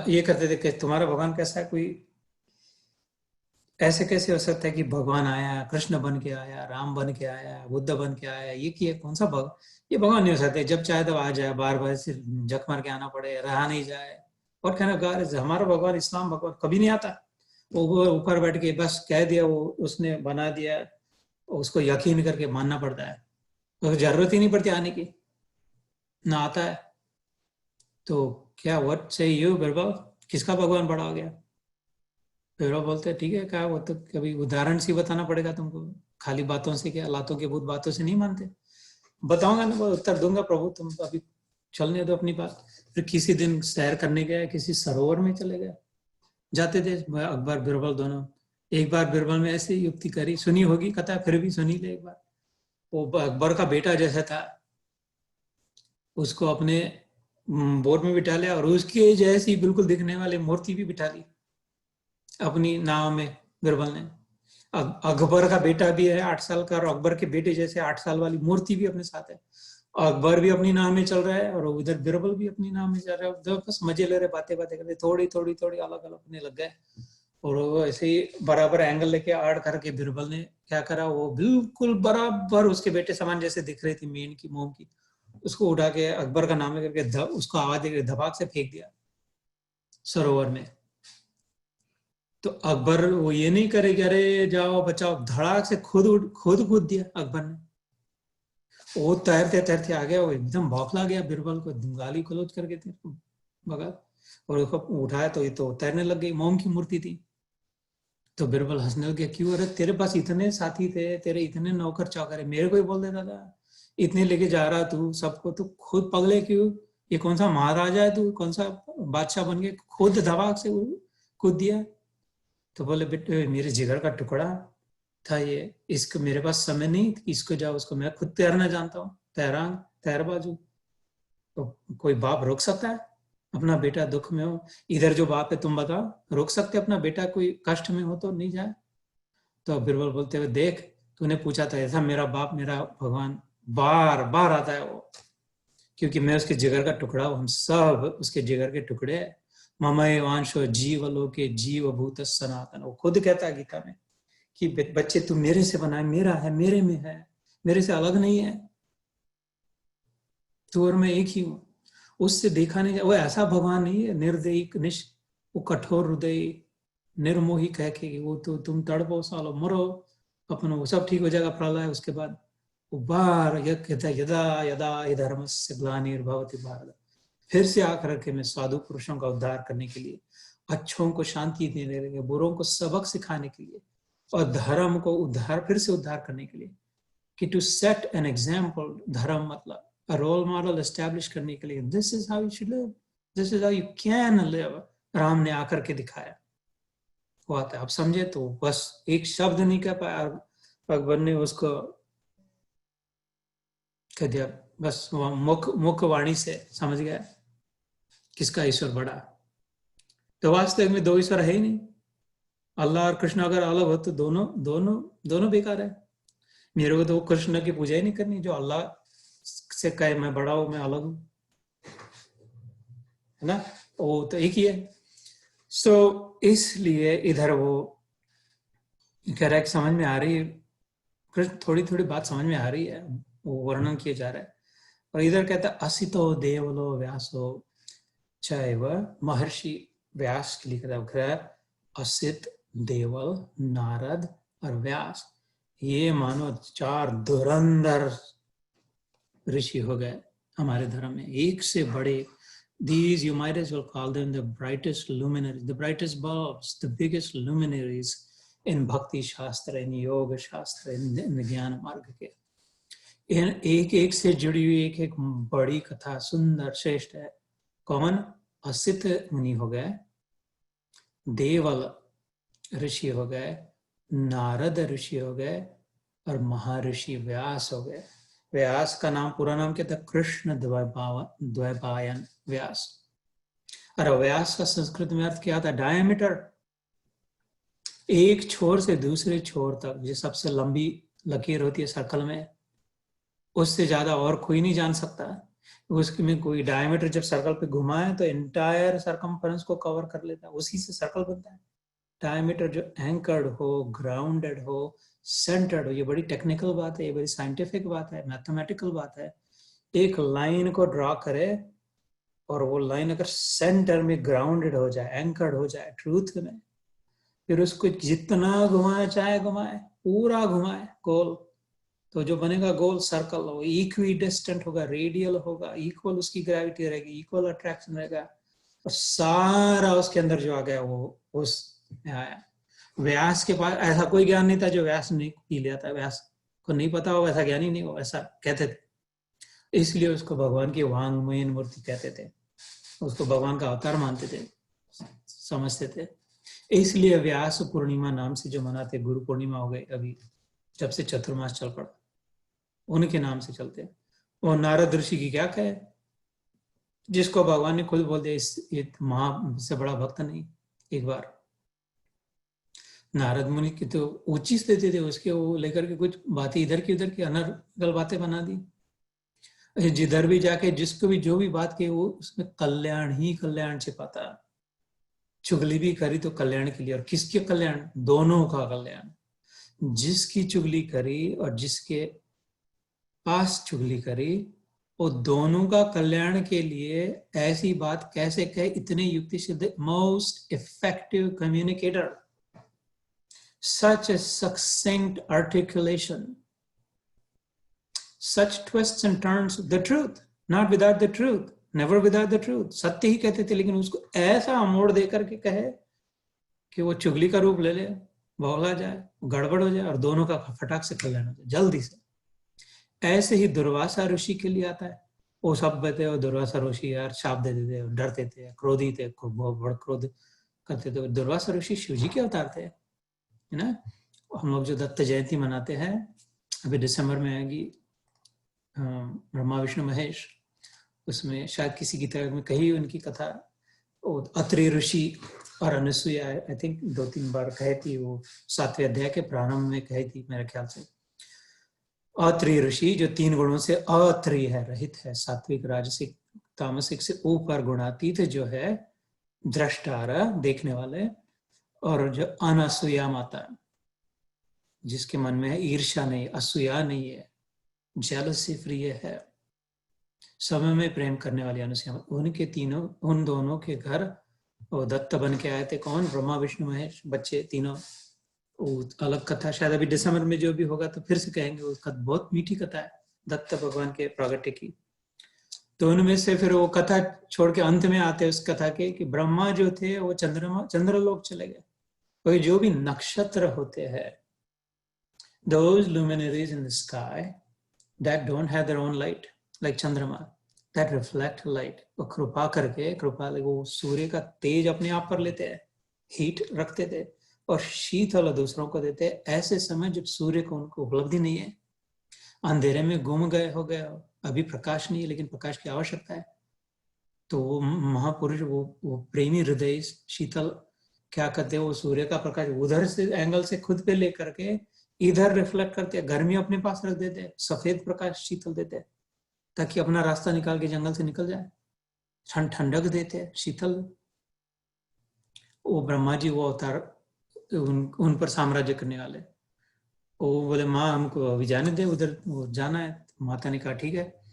Speaker 1: ये करते थे कि तुम्हारा भगवान कैसा है, कोई ऐसे कैसे हो सकता है कि भगवान आया, कृष्ण बन के आया, राम बन के आया, बुद्ध बन के आया, ये किया कौन सा ये भगवान नहीं हो सकते, जब चाहे तब आ जाए, बार बार से जख मार के आना पड़े, रहा नहीं जाए। और कहना गार हमारा भगवान, इस्लाम भगवान कभी नहीं आता, वो ऊपर बैठ के बस कह दिया, वो उसने बना दिया, उसको यकीन करके मानना पड़ता है, तो जरूरत ही नहीं पड़ती आने की, ना आता है। तो क्या व्हाट से यू बिरबल, किसका भगवान बड़ा हो गया? फिर वो बोलते ठीक है, क्या वो तो कभी उदाहरण से बताना पड़ेगा तुमको, खाली बातों से क्या, लातों के भूत बातों से नहीं मानते। बताऊंगा ना, उत्तर दूंगा प्रभु, तुम अभी चलने दो अपनी बात। फिर किसी दिन सैर करने गए, किसी सरोवर में चले गए, जाते थे अकबर बीरबल दोनों। एक बार बीरबल में ऐसे युक्ति करी, सुनी होगी कथा, फिर भी सुनी ले एक बार। वो अकबर का बेटा जैसा था, उसको अपने बोट में बिठा लिया, और उसके जैसी बिल्कुल दिखने वाली मूर्ति भी बिठा ली अपनी नाव में बीरबल ने। अकबर का बेटा भी है 8 साल का, और अकबर के बेटे जैसे 8 साल वाली मूर्ति भी अपने साथ है। अकबर भी अपनी नाव में चल रहा है, और उधर बीरबल भी अपनी नाव में चल रहा है, बस मजे ले रहे, बातें बातें करते, थोड़ी थोड़ी थोड़ी अलग अलग अपने लग गए। और वो ऐसे ही बराबर एंगल लेके आड़ करके बीरबल ने क्या करा, वो बिल्कुल बराबर उसके बेटे समान जैसे दिख रही थी मेन की मोम की, उसको उठा के अकबर का नाम करके उसको आवाज देकर धपाक से फेंक दिया सरोवर में। तो अकबर वो ये नहीं करे कि अरे जाओ बचाओ, धड़ाक से खुद कूद दिया अकबर ने। वो तैरते तैरते आ गया, वो एकदम बौखला गया, बीरबल को गाली गलौज करके थे भगा, और उसको उठाया तो ये तो तैरने लग गई, मोम की मूर्ति थी। तो बीरबल हंसने लग गया, क्यों, अरे तेरे पास इतने साथी थे, तेरे इतने नौकर चाकर है, मेरे को ही बोल देता था, इतने लेके जा रहा तू सबको, तू खुद पगले क्यों, ये कौन सा महाराजा है तू, कौन सा बादशाह बन के खुद धमाक से कूद दिया। तो बोले बेटे मेरे जिगर का टुकड़ा था ये, इसको मेरे पास समय नहीं, इसको जाओ, उसको मैं खुद तैरना जानता हूँ, तैर बाजू। तो कोई बाप रोक सकता है अपना बेटा दुख में हो, इधर जो बाप है तुम बताओ, रोक सकते अपना बेटा कोई कष्ट में हो तो नहीं जाए? तो बीरबल बोलते हुए देख, तूने पूछा था ऐसा, मेरा बाप मेरा भगवान बार बार आता है वो, क्योंकि मैं उसके जिगर का टुकड़ा हूँ, हम सब उसके जिगर के टुकड़े हैं। ममय वांशो जीवलोके जीव भूत सनातन, वो खुद कहता है गीता में कि बच्चे तू मेरे से बना है, मेरा है, मेरे में है, मेरे से अलग नहीं है, तू और मैं एक ही हूँ। उससे देखा नहीं, वो ऐसा भगवान नहीं है निर्दयी वो कठोर हृदय निर्मोही कह के वो तो तुम तड़पो सालो मरो अपन, वो सब ठीक हो जाएगा प्रलय, उसके बाद वो बार यह कहता है यदा यदा हि धर्मस्य ग्लानिर्भवति भारत, फिर से आकर के मैं साधु पुरुषों का उद्धार करने के लिए, अच्छों को शांति देने के लिए, बुरों को सबक सिखाने के लिए, और धर्म को उद्धार, फिर से उद्धार करने के लिए, कि टू सेट एन एग्जाम्पल, धर्म मतलब रोल मॉडल एस्टेब्लिश करने के लिए, this is how you should live, this is how you can live. Ram ने आकर के दिखाया। वो आता है, आप समझे तो बस एक शब्द नहीं कह पाया, अकबर ने उसको कह दिया, बस मुख वाणी से समझ गया किसका ईश्वर बड़ा। तो वास्तव में दो ईश्वर है ही नहीं। अल्लाह और कृष्ण अगर अलग हो तो दोनों दोनों दोनों बेकार है। मेरे को तो कृष्ण की पूजा ही नहीं करनी जो अल्लाह से कहे मैं बड़ा हूं, मैं अलग हूं, है ना, वो तो एक ही है। सो इसलिए इधर वो कह रहा है, समझ में आ रही है कृष्ण, थोड़ी थोड़ी बात समझ में आ रही है, वो वर्णन किया जा रहा है। और इधर कहता है असितो देवलो व्यासो, चाहे वह महर्षि व्यास के लिए कहता है, असित, देवल, नारद और व्यास, ये मानो 4 धुरंधर ऋषि हो गए हमारे धर्म में, एक से बड़े। These you might as well call them the brightest luminaries, the brightest bulbs, the biggest luminaries in भक्ति शास्त्र, in योग शास्त्र, in ज्ञान मार्ग के। इन एक एक से जुड़ी हुई एक एक बड़ी कथा सुंदर श्रेष्ठ है। कौन? असित मुनि हो गए, देवल ऋषि हो गए, नारद ऋषि हो गए, और महर्षि व्यास हो गए। व्यास का नाम, पूरा नाम क्या था? कृष्ण द्वैपायन व्यास। और व्यास का संस्कृत में अर्थ क्या था? डायमीटर, एक छोर से दूसरे छोर तक, जो सबसे लंबी लकीर होती है सर्कल में, उससे ज्यादा और कोई नहीं जान सकता। उसके में कोई डायमीटर जब सर्कल पे घुमाए तो एंटायर सरकमफ्रेंस को कवर कर लेता है, उसी से सर्कल बनता है। डायमीटर जो एंकर्ड हो, ग्राउंडेड हो, सेंटर्ड हो, ये बड़ी टेक्निकल बात है, ये बड़ी साइंटिफिक बात है, मैथमेटिकल बात है। एक लाइन को ड्रॉ करे और वो लाइन अगर सेंटर में ग्राउंडेड हो जाए, एंकर्ड हो जाए ट्रूथ में, फिर उसको जितना घुमाए चाहे घुमाए, पूरा घुमाए गोल, तो जो बनेगा गोल सर्कल हो, इक्वी डिस्टेंट होगा, रेडियल होगा, इक्वल उसकी ग्रेविटी रहेगी, इक्वल अट्रैक्शन रहेगा, और सारा उसके अंदर जो आ गया वो उस में आया। व्यास के पास ऐसा कोई ज्ञान नहीं था जो व्यास नहीं पी लिया था। व्यास को नहीं पता हो, ऐसा ज्ञानी नहीं हो, ऐसा कहते थे। इसलिए उसको भगवान की वांग्मयीन मूर्ति कहते थे, उसको भगवान का अवतार मानते थे, समझते थे। इसलिए व्यास पूर्णिमा नाम से जो मनाते, गुरु पूर्णिमा हो गई अभी जब से चतुर्मास चल पड़ा, उनके नाम से चलते। और नारद ऋषि की क्या कहे, जिसको भगवान ने खुद बोल दिया ये महा से बड़ा भक्त नहीं। एक बार नारद मुनि की तो ऊंची स्थिति थी उसके, वो लेकर के कुछ बातें इधर की उधर की अनर्गल बातें बना दी। जिधर भी जाके जिसको भी जो भी बात की, वो उसमें कल्याण ही कल्याण छिपाता। चुगली भी करी तो कल्याण के लिए, और किसके कल्याण? दोनों का कल्याण। जिसकी चुगली करी और जिसके पास चुगली करी, वो दोनों का कल्याण के लिए ऐसी बात कैसे कहे, इतने युक्ति सिद्ध, most effective communicator, such a succinct articulation, such twists and turns, the truth, not without the truth, never without the truth। सत्य ही कहते थे, लेकिन उसको ऐसा मोड़ दे करके कहे कि वो चुगली का रूप ले ले, बौला जाए, गड़बड़ हो जाए, और दोनों का फटाक से कल्याण हो जाए जल्दी से। ऐसे ही दुर्वासा ऋषि के लिए आता है। वो सब कहते हैं दुर्वासा ऋषि यार शाप देते थे, डरते थे, क्रोधी थे, बहुत बड़ा क्रोध करते थे। दुर्वासा ऋषि शिव जी के अवतार थे, है ना। हम लोग जो दत्त जयंती मनाते हैं, अभी दिसंबर में आएगी, ब्रह्मा विष्णु महेश, उसमें शायद किसी की तरह में कही उनकी कथा, अत्रि ऋषि और अनुसुईया आई थिंक 2-3 बार कही थी, वो 7वें अध्याय के प्रारंभ में कही थी मेरे ख्याल से। अत्रि ऋषि जो 3 गुणों से अत्रि है, रहित है, सात्विक राजसिक तामसिक से ऊपर गुणातीत जो है, दृष्टारा देखने वाले, और जो अनसूया माता, जिसके मन में है ईर्ष्या नहीं, असूया नहीं है, जेलसी फ्री है, समय में प्रेम करने वाली अनुसुया, उनके तीनों, उन दोनों के घर वो दत्त बन के आए थे। कौन? ब्रह्मा विष्णु महेश, बच्चे तीनों। अलग कथा शायद अभी दिसंबर में जो भी होगा तो फिर से कहेंगे, उसका बहुत मीठी कथा है दत्त भगवान के प्रागट्य की। तो उनमें से फिर वो कथा छोड़ के अंत में आते उस कथा के कि ब्रह्मा जो थे वो चंद्रलोक चले गए। और जो भी नक्षत्र होते हैं, those luminaries in the sky that don't have their own light, like चंद्रमा, that reflect light, वो कृपा करके वो सूर्य का तेज अपने आप पर लेते हैं, हीट रखते थे और शीतल दूसरों को देते हैं। ऐसे समय जब सूर्य को उनको उपलब्धि नहीं है, अंधेरे में गुम गए हो गए, अभी प्रकाश नहीं है लेकिन प्रकाश की आवश्यकता है, तो वो महापुरुष वो प्रेमी हृदय शीतल क्या करते हैं, वो सूर्य का प्रकाश उधर से एंगल से खुद पे लेकर के इधर रिफ्लेक्ट करते हैं, गर्मी अपने पास रख देते हैं, सफेद प्रकाश शीतल देते हैं ताकि अपना रास्ता निकाल के जंगल से निकल जाए, ठंडक देते हैं, शीतल। वो ब्रह्मा जी वो अवतार उन पर साम्राज्य करने वाले। वो बोले माँ हमको अभी जाने दे, उधर जाना है। माता ने कहा ठीक है।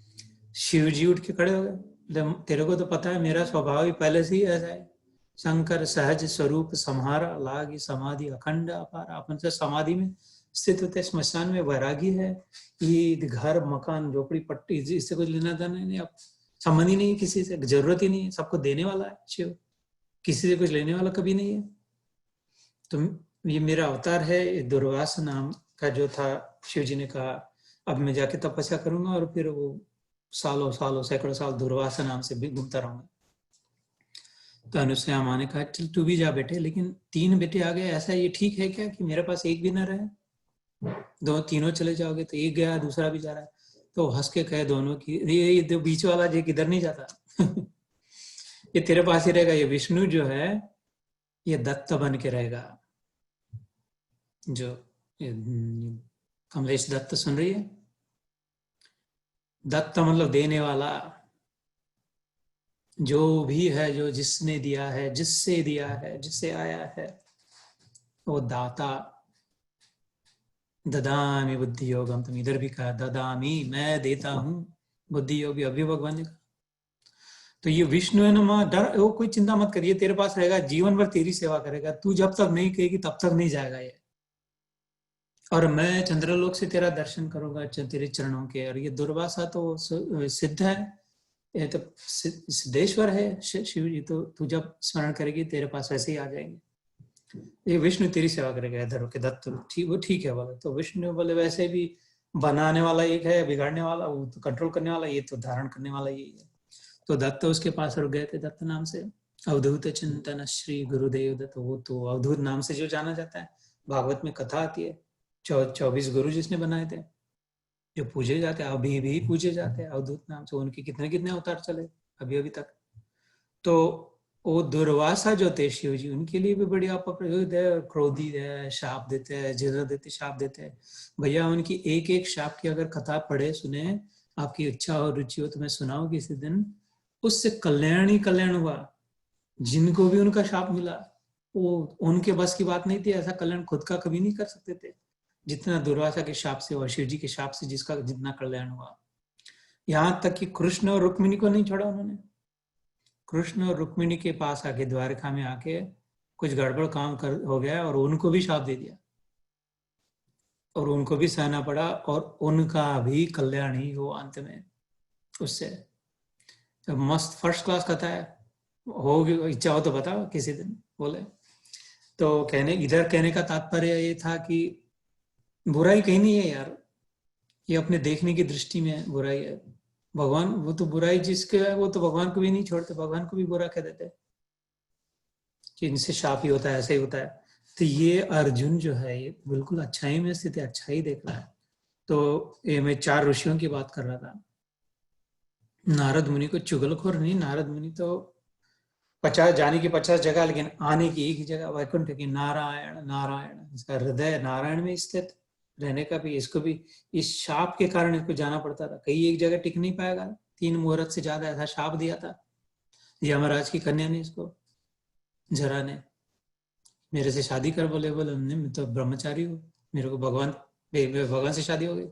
Speaker 1: शिव जी उठ के खड़े हो गए, तेरे को तो पता है मेरा स्वभाव ही पहले से ही ऐसा है, शंकर सहज स्वरूप सम्हारा, लागी समाधि अखंड अपार। अपन से समाधि में स्थित होते, स्मशान में वैरागी है, ये घर मकान झोपड़ी पट्टी इससे कुछ लेना देना नहीं, अब संबंध ही नहीं, किसी से जरूरत ही नहीं है, सबको देने वाला है शिव, किसी से कुछ लेने वाला कभी नहीं है। तो ये मेरा अवतार है। दुर्वास नाम का जो था, शिव जी ने कहा अब मैं जाके तपस्या करूंगा और फिर वो सालों सालों सैकड़ों साल दुर्वासा नाम से भी घूमता रहूंगा। तो अनुसुईया माँ ने कहा चल तू भी जा बेटे, लेकिन 3 बेटे आ गए, ऐसा ये ठीक है क्या कि मेरे पास एक भी ना रहे? तीनों चले जाओगे तो एक गया दूसरा भी जा रहा है। तो हंस के कहे दोनों की, ये बीच वाला जो किधर नहीं जाता ये तेरे पास ही रहेगा। ये विष्णु जो है ये दत्त बन के रहेगा। जो कमलेश दत्त सुन रही है, दत्त मतलब देने वाला, जो भी है, जो जिसने दिया है, जिससे दिया है, जिससे आया है, वो दाता। ददामी बुद्धि योगम, तुम इधर भी कहा ददामी, मैं देता हूं बुद्धि योग, अभी भगवान ने कहा। तो ये विष्णु है ना माँ, डर वो कोई चिंता मत करिए, तेरे पास रहेगा, जीवन भर तेरी सेवा करेगा, तू जब तक नहीं कहेगी तब तक नहीं जाएगा ये। और मैं चंद्रलोक से तेरा दर्शन करूंगा तेरे चरणों के। और ये दुर्वासा तो सिद्ध है, ये तो सिद्धेश्वर है शिव जी, तो तू जब स्मरण करेगी तेरे पास वैसे ही आ जाएंगे। ये विष्णु तेरी सेवा करेगा इधर के दत्त, ठीक, वो ठीक है बोले। तो विष्णु बोले वैसे भी बनाने वाला एक है, बिगाड़ने वाला वो तो कंट्रोल करने वाला, ये तो धारण करने वाला यही है। तो दत्त उसके पास रुक गए थे, दत्त नाम से। अवधूत चिंतन श्री गुरुदेव दत्त, वो तो अवधूत नाम से जो जाना जाता है। भागवत में कथा आती है, 24 गुरु जिसने बनाए थे, जो पूजे जाते हैं, अभी भी पूजे जाते हैं अवधूत नाम से। उनके कितने कितने अवतार चले अभी अभी तक। तो वो दुर्वासा जो थे शिव जी, उनके लिए भी बड़ी अपप्रयुक्त है, क्रोधी है, शाप देते हैं, जिज्र देते, शाप देते हैं। भैया उनकी एक एक शाप की अगर कथा पढ़े सुने, आपकी इच्छा और रुचि हो तो मैं सुनाऊं किसी दिन, उससे कल्याण ही कल्याण हुआ। जिनको भी उनका शाप मिला वो उनके बस की बात नहीं थी, ऐसा कल्याण खुद का कभी नहीं कर सकते थे जितना दुर्वासा के शाप से और शिव जी के शाप से जिसका जितना कल्याण हुआ। यहाँ तक कि कृष्ण और रुक्मिणी को नहीं छोड़ा उन्होंने। कृष्ण और रुक्मिणी के पास आके द्वारका में आके कुछ गड़बड़ काम हो गया और उनको भी शाप दे दिया और उनको भी सहना पड़ा और उनका भी कल्याण ही हो अंत में उससे। तो मस्त फर्स्ट क्लास कथा है, हो इच्छा हो तो बताओ किसी दिन बोले। तो कहने का तात्पर्य ये था कि बुराई कहीं नहीं है यार, ये अपने देखने की दृष्टि में बुराई है। भगवान वो तो बुराई जिसके है वो तो भगवान को भी नहीं छोड़ते, भगवान को भी बुरा कह देते कि इनसे शाप ही होता है, ऐसे ही होता है। तो ये अर्जुन जो है ये बिल्कुल अच्छाई में स्थित है, अच्छाई देख रहा है। तो ये मैं 4 ऋषियों की बात कर रहा था। नारद मुनि को चुगलखोर नहीं, नारद मुनि तो 50 जाने की 50 जगह, लेकिन आने की एक ही जगह वैकुंठ की। नारायण नारायण, इसका हृदय नारायण में स्थित रहने का भी, इसको भी इस शाप के कारण इसको जाना पड़ता था, कहीं एक जगह टिक नहीं पाएगा। 3 मुहूर्त से ज्यादा ऐसा शाप दिया था यमराज की कन्या ने इसको, जरा ने। मेरे से शादी कर बोले मैं तो ब्रह्मचारी हूँ, मेरे को भगवान से शादी हो गई।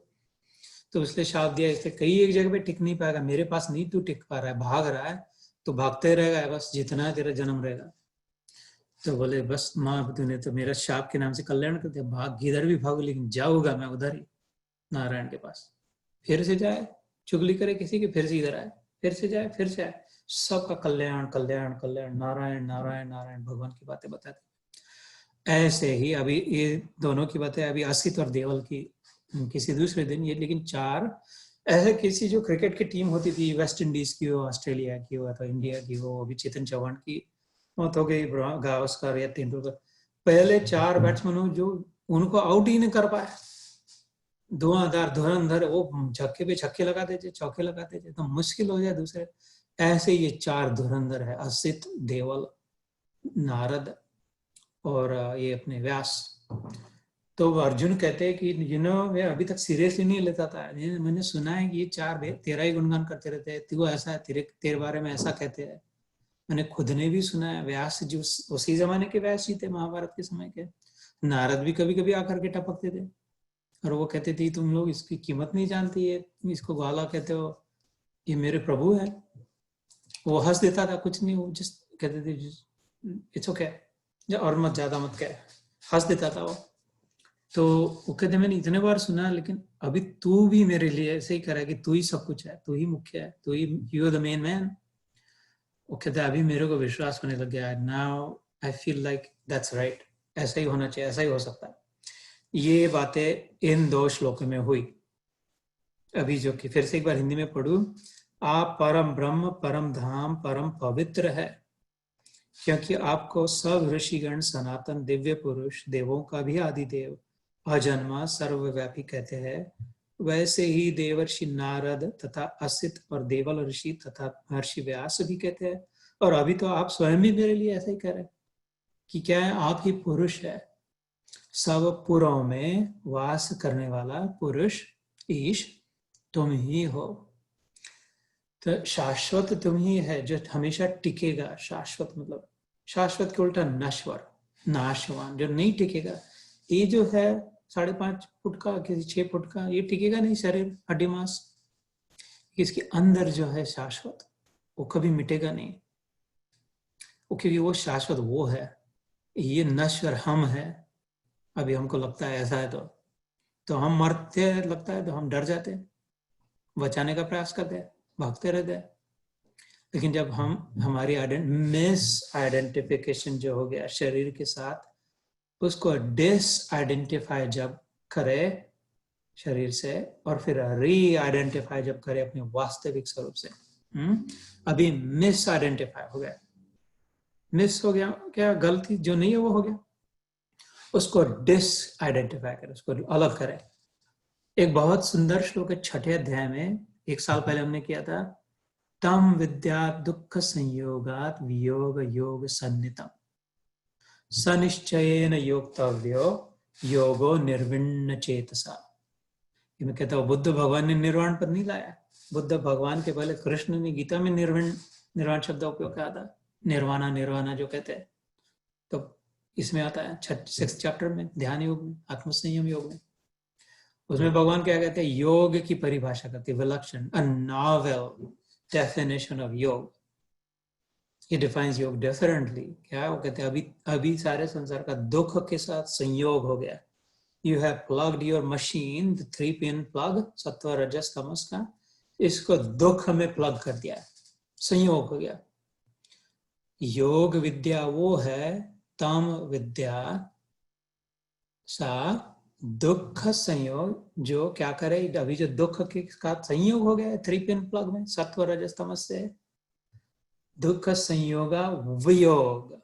Speaker 1: तो उसने शाप दिया, इसलिए कहीं एक जगह पे टिक नहीं पाएगा, मेरे पास नहीं तू टिक पा रहा है, भाग रहा है तो भागते रहेगा, बस जितना तेरा जन्म रहेगा। तो बोले बस माँ तूने तो मेरा शाप के नाम से कल्याण कर दिया, भाग किधर भी भागो लेकिन जाऊंगा मैं उधर ही नारायण के पास। फिर से जाए चुगली करे किसी की, फिर से इधर आए। फिर से जाए, फिर से आए, सबका कल्याण कल्याण कल्याण, नारायण नारायण नारायण, भगवान की बातें बताते। ऐसे ही अभी ये दोनों की बातें अभी असित और देवल की किसी दूसरे दिन ये, लेकिन 4 ऐसे किसी जो क्रिकेट की टीम होती थी, वेस्ट इंडीज की हो, ऑस्ट्रेलिया की हो, अथवा इंडिया की हो, अभी चेतन चौहान की मौत हो गई, गावस्कर या तेंदुलकर, पहले 4 बैट्समैन जो उनको आउट ही नहीं कर पाए, धुआंधार धुरंधर, वो छक्के पे छक्के लगाते थे, चौके लगाते थे, तो मुश्किल हो जाए दूसरे। ऐसे ये 4 धुरंधर है, असित, देवल, नारद और ये अपने व्यास। तो अर्जुन कहते हैं कि मैं अभी तक सीरियसली नहीं लेता था, मैंने सुना है कि ये 4 तेरा ही गुणगान करते रहते हैं, तू ऐसा है, तेरे बारे में ऐसा कहते हैं। मैंने खुद ने भी सुना है, व्यास जी उसी जमाने के व्यास जी थे, महाभारत के समय के। नारद भी कभी कभी आकर के टपकते थे और वो कहते थे तुम लोग इसकी कीमत नहीं जानती है, इसको गाला कहते हो, ये मेरे प्रभु है। वो हंस देता था, कुछ नहीं, वो जस्ट कहते थे इट्स ओके, और मत ज्यादा मत कह, हंस देता था वो। तो वो कहते मैंने इतने बार सुना, लेकिन अभी तू भी मेरे लिए ऐसे ही करे कि तू ही सब कुछ है, तू ही मुख्य है, तू ही, you are the main man. वो कहते अभी मेरे को विश्वास होने लग गया है, now I feel like that's right, ऐसा ही होना चाहिए, ऐसा ही हो सकता है। ये बातें इन 2 श्लोकों में हुई। अभी जो कि फिर से एक बार हिंदी में पढ़ूं, आप परम ब्रह्म, परम धाम, परम पवित्र है, क्योंकि आपको सब ऋषिगण, सनातन दिव्य पुरुष, देवों का भी आदिदेव, अजन्मा सर्वव्यापी कहते हैं। वैसे ही देवर्षि नारद तथा असित और देवल ऋषि तथा महर्षि व्यास भी कहते हैं। और अभी तो आप स्वयं भी मेरे लिए ऐसा ही कह रहे हैं कि क्या है, आप ही पुरुष है, सब पुरों में वास करने वाला पुरुष ईश तुम ही हो। तो शाश्वत तुम ही है जो हमेशा टिकेगा। शाश्वत मतलब शाश्वत के उल्टा नश्वर, नाशवान, जो नहीं टिकेगा। ये जो है 5.5 फुट का, किसी 6 फुट का, ये टिकेगा नहीं, शरीर हड्डी मांस। इसके अंदर जो है शाश्वत, वो कभी मिटेगा नहीं, वो क्योंकि वो शाश्वत वो है। ये नश्वर हम है। अभी हमको लगता है ऐसा है, तो हम मरते लगता है तो हम डर जाते हैं, बचाने का प्रयास करते हैं, भागते रहते हैं। लेकिन जब हम हमारी मिस आइडेंटिफिकेशन जो हो गया शरीर के साथ, उसको डिस आइडेंटिफाई जब करे शरीर से, और फिर री आइडेंटिफाई जब करे अपने वास्तविक स्वरूप से, अभी मिस आइडेंटिफाई हो गया, मिस हो गया, क्या गलती जो नहीं है वो हो गया, उसको डिस आइडेंटिफाई करे, उसको अलग करे। एक बहुत सुंदर श्लोक है 6ठे अध्याय में, 1 साल पहले हमने किया था, तम विद्या दुख संयोगात वियोग योग सन्नितम सनिश्चयेन योक्तव्यो योगो निर्विण्ण चेतसा। मैं कहता हूँ बुद्ध भगवान ने निर्वाण पर नहीं लाया, बुद्ध भगवान के पहले कृष्ण ने गीता में निर्वाण शब्द का उपयोग किया था, निर्वाणा निर्वाणा जो कहते हैं, तो इसमें आता है 6th चैप्टर में, ध्यान योग में, आत्मसंयम योग में। उसमें भगवान क्या कहते हैं, योग की परिभाषा करते हैं, विलक्षण, अ नॉवेल डेफिनेशन ऑफ योग। He defines योग डिफरेंटली। क्या वो कहते हैं, अभी सारे संसार का दुख के साथ संयोग हो गया। You have plugged your machine, the 3-pin plug, सत्व रजस तमस का, इसको दुख में प्लग कर दिया, संयोग हो गया। योग विद्या वो है, तम विद्या सा दुख संयोग, जो क्या करे, अभी जो दुख के साथ संयोग हो गया 3-pin प्लग में, सत्व रजस तमस से, दुख संयोगा वियोग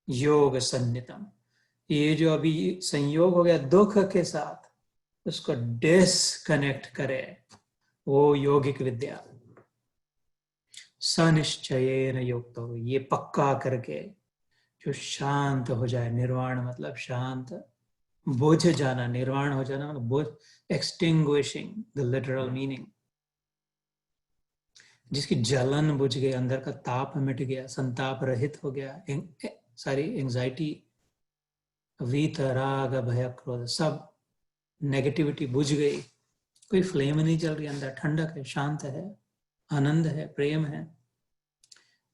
Speaker 1: योग सन्नितम। ये जो अभी संयोग हो गया दुख के साथ, उसको डिस्कनेक्ट करे, वो योगिक विद्या। सनिश्चयेन युक्तो, ये पक्का करके जो शांत हो जाए, निर्वाण मतलब शांत, बुझ जाना, निर्वाण हो जाना मतलब बुझ, एक्सटिंग्विशिंग द लिटरल मीनिंग। जिसकी जलन बुझ गई, अंदर का ताप मिट गया, संताप रहित हो गया, सारी एंजाइटी, वीत राग भय क्रोध, सब नेगेटिविटी बुझ गई, कोई फ्लेम नहीं चल रही अंदर, ठंडक है, शांत है, आनंद है, प्रेम है,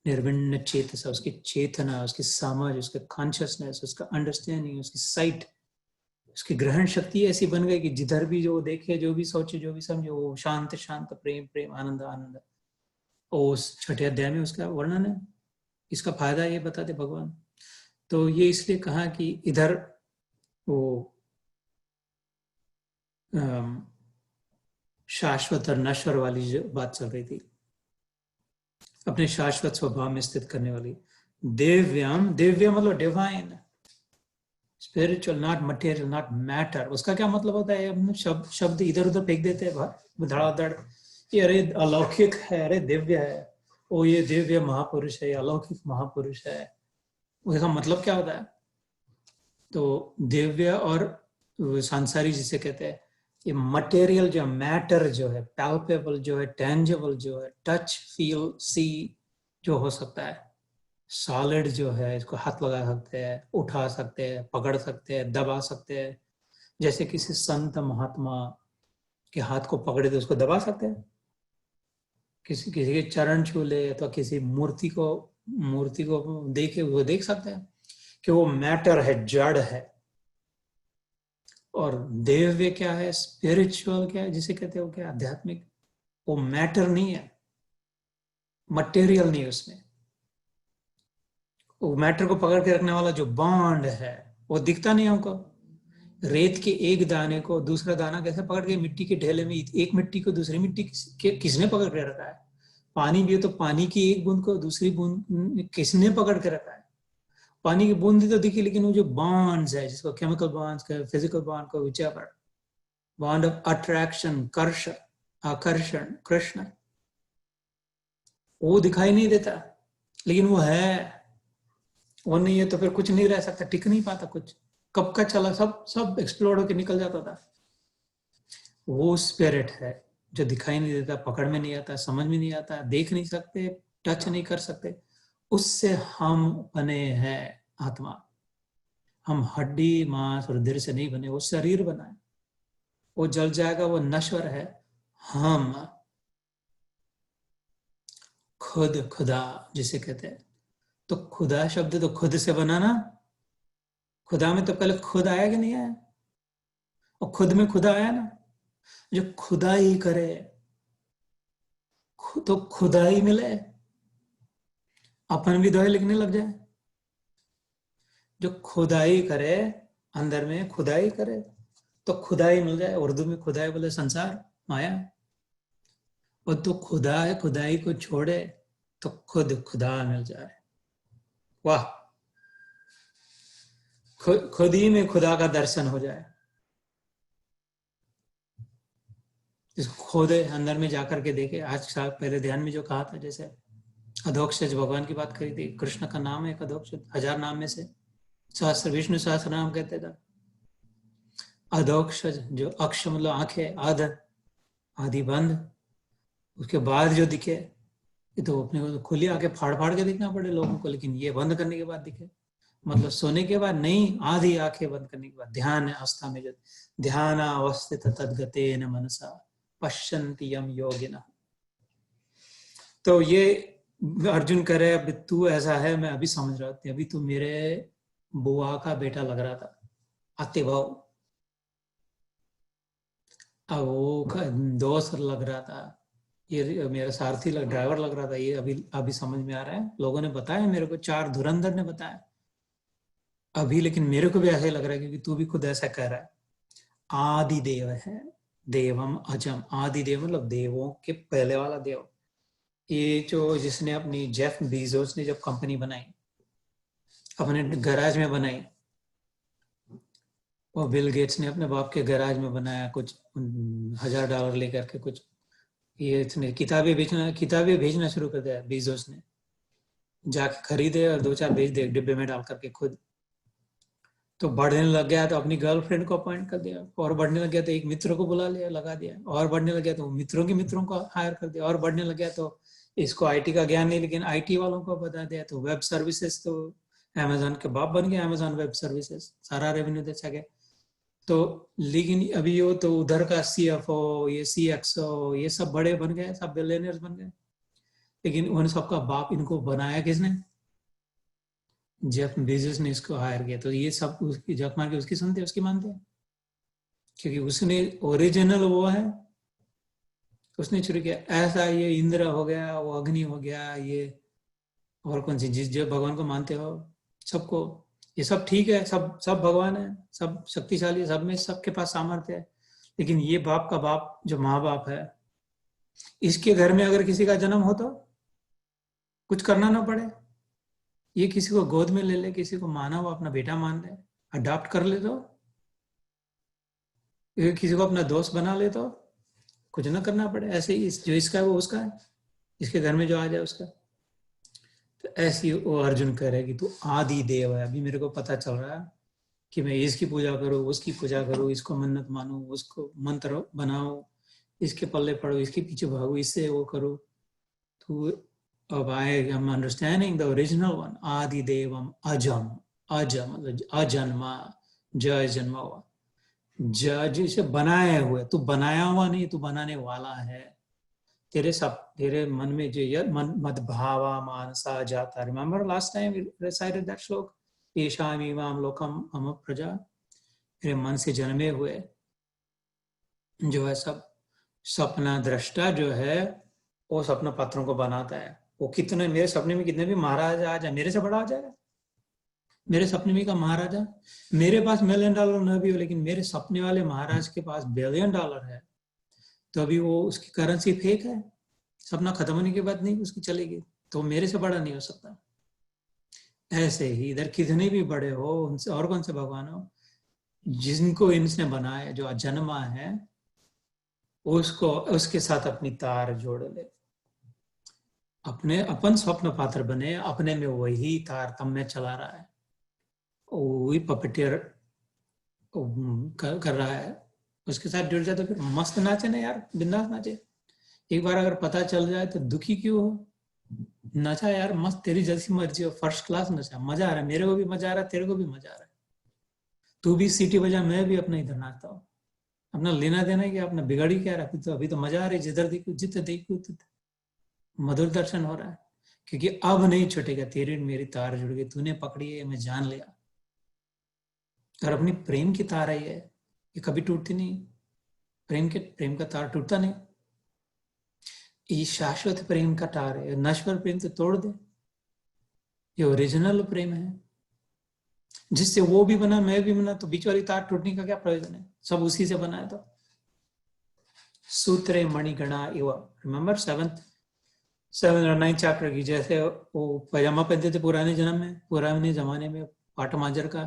Speaker 1: निर्विण्ण चेतसा, उसकी चेतना, उसकी समझ, उसका कॉन्शियसनेस, उसका अंडरस्टैंडिंग, उसकी साइट उसकी ग्रहण शक्ति ऐसी बन गई कि जिधर भी जो देखे, जो भी सोचे, जो भी समझे, वो शांत शांत, प्रेम प्रेम, आनंद आनंद। और उस छठे अध्याय में उसका वर्णन है। इसका फायदा ये बताते भगवान। तो ये इसलिए कहा कि इधर वो शाश्वत और नश्वर वाली जो बात चल रही थी, अपने शाश्वत स्वभाव में स्थित करने वाली। दिव्यम, दिव्य मतलब divine, spiritual, not material, not matter. उसका क्या मतलब होता है? हम शब्द इधर उधर फेंक देते हैं धड़ाधड़, ये अरे अलौकिक है, अरे दिव्य है, ओ ये दिव्य महापुरुष है, अलौकिक महापुरुष है। उसका मतलब क्या होता है? तो दिव्य और सांसारिक जिसे कहते हैं, ये मटेरियल जो मैटर जो है, पैल्पेबल जो है, टेंजिबल जो है, टच फील सी जो हो सकता है, सॉलिड जो है, इसको हाथ लगा सकते हैं, उठा सकते हैं, पकड़ सकते हैं, दबा सकते हैं। जैसे किसी संत महात्मा के हाथ को पकड़े तो उसको दबा सकते हैं, किसी किसी के चरण छू ले अथवा तो किसी मूर्ति को देखे वो देख सकते हैं कि वो मैटर है, जड़ है। और दिव्य क्या है, स्पिरिचुअल क्या है, जिसे कहते हो क्या, आध्यात्मिक। वो मैटर नहीं है, मटेरियल नहीं है उसमें। वो मैटर को पकड़ के रखने वाला जो बॉन्ड है वो दिखता नहीं हमको। रेत के एक दाने को दूसरा दाना कैसे पकड़ के, मिट्टी के ढेले में एक मिट्टी को दूसरी मिट्टी किसने पकड़ के रखा है? पानी भी है तो पानी की एक बूंद को दूसरी बूंद किसने पकड़ के रखा है? पानी की बूंद तो दिखी, लेकिन वो जो बॉन्ड्स है, जिसको केमिकल बॉन्ड्स का, फिजिकल बॉन्ड को, विचेवर बॉन्ड ऑफ अट्रैक्शन, कर्ष, आकर्षण, कृष्ण, वो दिखाई नहीं देता, लेकिन वो है। वो नहीं है तो फिर कुछ नहीं रह सकता, टिक नहीं पाता कुछ। कब का चला, सब एक्सप्लोड होकर निकल जाता था। वो स्पिरिट है जो दिखाई नहीं देता, पकड़ में नहीं आता, समझ में नहीं आता, देख नहीं सकते, टच नहीं कर सकते। उससे हम बने हैं आत्मा। हम हड्डी मांस और दिल से नहीं बने, वो शरीर बना है, वो जल जाएगा, वो नश्वर है। हम खुद खुदा जिसे कहते हैं, तो खुदा शब्द तो खुद से बना ना। खुदा में तो पहले खुद आया कि नहीं आया? और खुद में खुदा आया ना। जो खुदाई करे तो खुदाई मिले, अपन भी दोहे लिखने लग जाए। जो खुदाई करे, अंदर में खुदाई करे तो खुदाई मिल जाए। उर्दू में खुदाई बोले संसार, माया। और तो खुदा है, खुदाई को छोड़े तो खुद खुदा मिल जाए। वाह, खुद ही में खुदा का दर्शन हो जाए। इसको खोदे, अंदर में जाकर के देखे। आज पहले ध्यान में जो कहा था, जैसे अधोक्षज भगवान की बात करी थी। कृष्ण का नाम है एक अधोक्षज, 1000 नाम में से सहस्त्र, विष्णु सहस्त्र नाम कहते थे। अधोक्षज जो अक्ष मतलब आंखें, आध आदि बंद, उसके बाद जो दिखे, ये तो अपने को खुली आंखें फाड़ फाड़ के देखना पड़े लोगों को, लेकिन ये बंद करने के बाद दिखे। मतलब सोने के बाद नहीं, आधी आंखें बंद करने के बाद, ध्यान अवस्था में जो ध्यान अवस्थित तद्गतेन मनसा पश्यन्ति यम योगिनः। तो ये अर्जुन कह रहे, अब तू ऐसा है, मैं अभी समझ रहा था, अभी तू मेरे बुआ का बेटा लग रहा था, अतिभाव। अब वो दोस्त लग रहा था, ये मेरा सारथी ड्राइवर लग रहा था। ये अभी अभी समझ में आ रहा है। लोगों ने बताया मेरे को, 4 धुरंधर ने बताया अभी, लेकिन मेरे को भी ऐसा ही लग रहा है, क्योंकि तू भी खुद ऐसा कह रहा है। आदि देव है, देवम अजम। आदि देव मतलब देवों के पहले वाला देव। ये जो जिसने अपनी, जेफ बीजोस ने जब कंपनी बनाई, अपने गैराज में बनाई, और बिल गेट्स ने अपने बाप के गैराज में बनाया, कुछ $1000 लेकर के कुछ। ये इसने किताबें भेजना शुरू कर दिया बीजोस ने। जाके खरीदे और 2-4 भेज दे डिब्बे में डाल करके खुद। तो बढ़ने लग गया तो अपनी गर्लफ्रेंड को अपॉइंट कर दिया, और बढ़ने लग गया तो एक मित्र को बुला लिया, लगा दिया, और बढ़ने लग गया तो मित्रों के मित्रों को हायर कर दिया, और बढ़ने लग गया तो इसको आईटी का ज्ञान नहीं, लेकिन आईटी वालों को बता दिया। तो वेब सर्विसेज तो अमेजोन के बाप बन गया, अमेजोन वेब सर्विसेज, सारा रेवेन्यू दे सके। तो लेकिन अभी वो तो उधर का सीएफओ, ये सीएक्सओ, ये सब बड़े बन गए, सब बिलियनियर्स बन गए। लेकिन उन सबका बाप इनको बनाया किसने? जेफ बेजोस ने इसको हायर किया। तो ये सब उसकी जख मार के उसकी सुनते, उसकी मानते हैं। क्योंकि उसने ओरिजिनल वो है, उसने शुरू किया। ऐसा ये इंद्र हो गया, वो अग्नि हो गया, ये और कौन सी जिस जो भगवान को मानते हो सबको, ये सब ठीक है, सब सब भगवान है, सब शक्तिशाली, सब में सबके पास सामर्थ्य है, लेकिन ये बाप का बाप जो माँ बाप है, इसके घर में अगर किसी का जन्म हो तो कुछ करना ना पड़े, ये किसी को गोद में ले ले, किसी को माना वो अपना बेटा मान ले, अडॉप्ट कर ले तो, ये किसी को अपना दोस्त बना ले तो कुछ ना करना पड़े। ऐसे ही जो इसका है वो उसका है, इसके घर में जो आ जाए उसका। तो ऐसी वो अर्जुन कह रहे कि तू आदि देव है। अभी मेरे को पता चल रहा है कि मैं इसकी पूजा करूँ, उसकी पूजा करूँ, इसको मन्नत मानूं, उसको मंत्र बनाऊं, इसके पल्ले पड़ो, इसके पीछे भागू, इससे वो करूँ। तो अब I am understanding the original one, आदि देवम अजम, अजम मतलब अजन्मा, जय जन्मा हुआ, जिसे बनाए हुए, तू बनाया हुआ नहीं, तू बनाने वाला है। तेरे सब, तेरे मन में जो ये मद भावा मानसा जाता, remember last time we recited that shloka, येषाम इमाम लोकम मम प्रजा, मेरे मन से जन्मे हुए जो है सब सपना दृष्टा जो है, वो सपना पत्रों को बनाता है। वो कितने मेरे सपने में कितने भी महाराज आ जाए, मेरे से बड़ा आ जाएगा। मेरे सपने में का महाराजा, मेरे पास $1 मिलियन न भी हो, लेकिन मेरे सपने वाले महाराज के पास $1 बिलियन है, तो अभी वो उसकी करेंसी फेक है, सपना खत्म होने के बाद नहीं उसकी चलेगी, तो मेरे से बड़ा नहीं हो सकता। ऐसे ही इधर कितने भी बड़े हो, उनसे और कौन से भगवान हो, जिनको इनसे बनाया, जो अजन्मा है, उसको उसके साथ अपनी तार जोड़ ले, अपने अपन स्वप्न पात्र बने, अपने में वही तार तम में चला रहा है, वही पपेटियर कर रहा है, उसके साथ जुड़ जाए तो फिर मस्त नाचे ना यार, बिंदास नाचे। एक बार अगर पता चल जाए तो दुखी क्यों हो, नचा यार मस्त, तेरी जैसी मर्जी हो, फर्स्ट क्लास नचा, मजा आ रहा है, मेरे को भी मजा आ रहा है, तेरे को भी मजा आ रहा है, तू भी सीटी बजा, मैं भी अपना इधर नाचता हूँ। अपना लेना देना है कि अपना बिगड़ ही क्या रहा, तो अभी तो मजा आ रही है, जिधर देखो जितने देखो मधुर दर्शन हो रहा है, क्योंकि अब नहीं छूटेगा, तेरी मेरी तार जुड़ गई, तूने पकड़ी है, मैं जान लिया। और अपनी प्रेम की तार है ये कभी टूटती नहीं, प्रेम का तार टूटता नहीं, ये शाश्वत प्रेम का तार है, नश्वर प्रेम तो तोड़ दे, ये ओरिजिनल प्रेम है, जिससे वो भी बना मैं भी बना, तो बीच वाली तार टूटने का क्या प्रयोजन है, सब उसी से बना है। तो सूत्रे मणिगणा इव, रिमेंबर 7 और 9 चैप्टर की, जैसे वो पैजामा पहनते थे पुराने जन्म में, पुराने जमाने में पाट मांजर का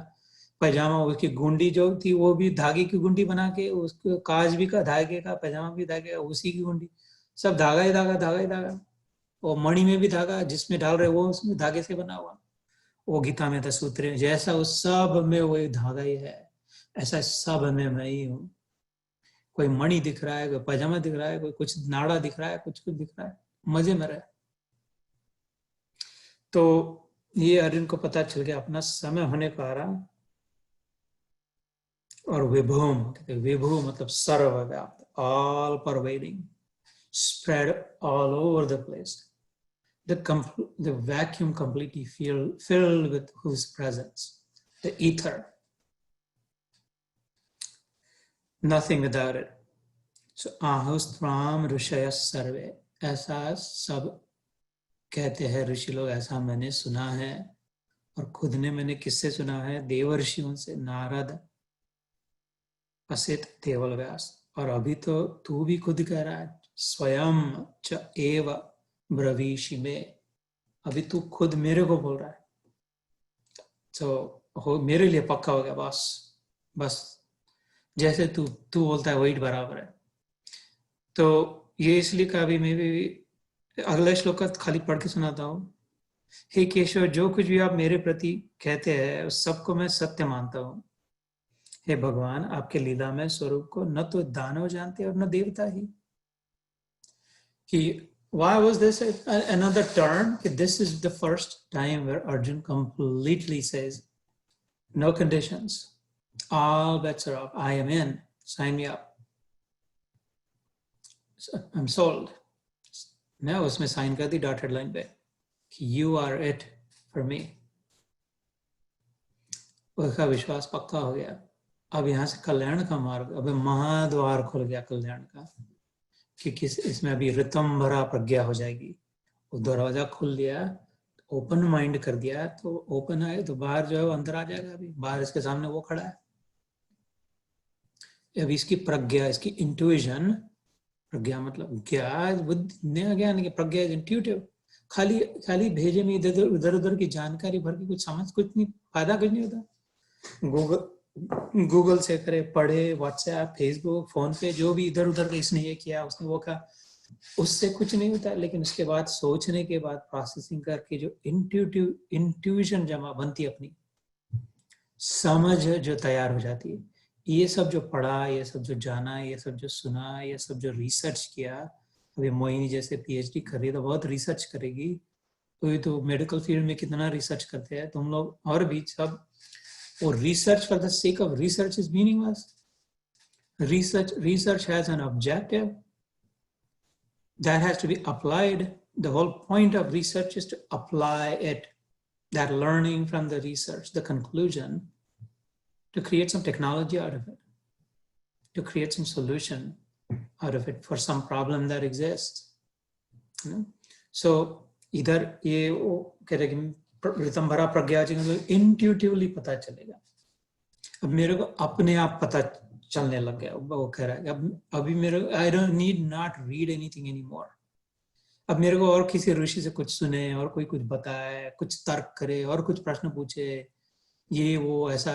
Speaker 1: पैजामा, उसकी गुंडी जो थी वो भी धागे की गुंडी बना के, उसको काज भी का धागे का, पैजामा भी धागे का, उसी की गुंडी, सब धागा ही धागा, धागा ही धागा। और मणि में भी धागा, जिसमें डाल रहे वो उसमें धागे से बना हुआ, वो गीता में था सूत्र, जैसा उस सब में वही धागा ही है, ऐसा सब में मैं ही हूँ। कोई मणि दिख रहा है, कोई पैजामा दिख रहा है, कोई कुछ नाड़ा दिख रहा है, कुछ दिख रहा है, मजे में रहे। तो ये अर्जुन को पता चल गया अपना समय होने पर आ, और विभुम, विभु मतलब सर्वव्याप्त, all pervading, spread all over the place, the vacuum completely filled with whose presence, the ether, nothing without it. So ahustram ऋषयः सर्वे, ऐसा सब कहते हैं ऋषि लोग, ऐसा मैंने सुना है, और खुद ने मैंने किससे सुना है, देवर्षियों से, नारद, असित, देवल व्यास, और अभी तो तू भी खुद कह रहा है, स्वयं च एव ब्रवीषि में, अभी तू खुद मेरे को बोल रहा है, तो हो मेरे लिए पक्का हो गया, बस जैसे तू बोलता है वही बराबर है। तो ये इसलिए कभी मैं भी अगला श्लोक का खाली पढ़ के सुनाता हूँ। हे केशव, जो कुछ भी आप मेरे प्रति कहते हैं उस सबको मैं सत्य मानता हूँ। हे भगवान, आपके लीला में स्वरूप को न तो दानव जानते और न देवता ही। कि why was this another turn? This is the first time where Arjun completely says, no conditions, all bets are off, I am in, sign me up, I'm sold. मैं उसमें साइन कर दी डॉटेड लाइन पे कि you are it for me, उसका विश्वास पक्का हो गया। अब यहाँ से कल्याण का मार्ग, अब महाद्वार खुल गया कल्याण का, कि किस इसमें अभी ऋतंभरा प्रज्ञा हो जाएगी। वो दरवाजा खुल दिया, ओपन माइंड कर दिया, तो ओपन आए तो बाहर जो है वो अंदर आ जाएगा। अभी बाहर इसके सामने वो खड़ा है, अभी इसकी प्रज्ञा, इसकी इंट्यूजन, प्रज्ञा मतलब ज्ञान, बुद्धि, नया ज्ञान की प्रज्ञा इज इंट्यूटिव। खाली खाली भेजे में इधर उधर की जानकारी भर के कुछ समझ, कुछ नहीं, फायदा कुछ नहीं होता। गूगल से करे, पढ़े, व्हाट्सएप, फेसबुक, फोन पे, जो भी इधर उधर इसने ये किया, उसने वो कहा, उससे कुछ नहीं होता। लेकिन उसके बाद सोचने के बाद प्रोसेसिंग करके जो इंट्यूशन जमा बनती है, अपनी समझ जो तैयार हो जाती है, ये सब जो पढ़ा, ये सब जो जाना, ये सब जो सुना, ये सब जो रिसर्च किया, अभी मोहिनी जैसे पीएचडी कर रही है तो बहुत रिसर्च करेगी, तो ये तो मेडिकल फील्ड में कितना रिसर्च करते हैं तुम लोग, और भी सब। और research for the sake of research is meaningless. Research has an objective that has to be applied. The whole point of research is to apply it, that learning from the research, the conclusion, to create some technology out of it, to create some solution out of it for some problem that exists. So इधर ये वो कह रहे कि ऋतंभरा प्रज्ञा intuitively पता चलेगा। अब मेरे को अपने आप पता चलने लग गया, वो कह रहा है अब अभी मेरे, I don't need not read anything any more. अब मेरे को और किसी ऋषि से कुछ सुने, और कोई कुछ बताए, कुछ तर्क करे, और कुछ प्रश्न पूछे, ये वो ऐसा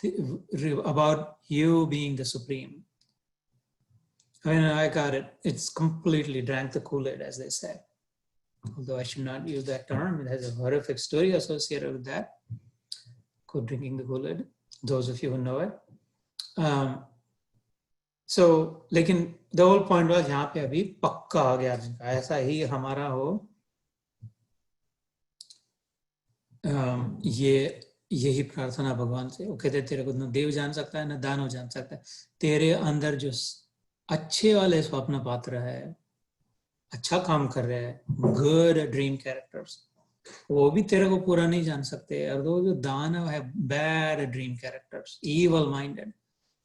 Speaker 1: about you being the supreme. I mean, I got it. It's completely drank the Kool-Aid, as they say. Although I should not use that term, it has a horrific story associated with that. Drinking the Kool-Aid, those of you who know it. So, लेकिन the whole point was यहाँ पे अभी पक्का आ गया अर्जुन का, ऐसा ही हमारा हो। यही प्रार्थना भगवान से। वो कहते तेरे को न देव जान सकता है, न दानव जान सकता है। तेरे अंदर जो अच्छे वाले स्वप्न पात्र है, अच्छा काम कर रहे हैं, गुड ड्रीम कैरेक्टर्स, वो भी तेरे को पूरा नहीं जान सकते। और वो जो दानव है, bad dream characters, evil minded,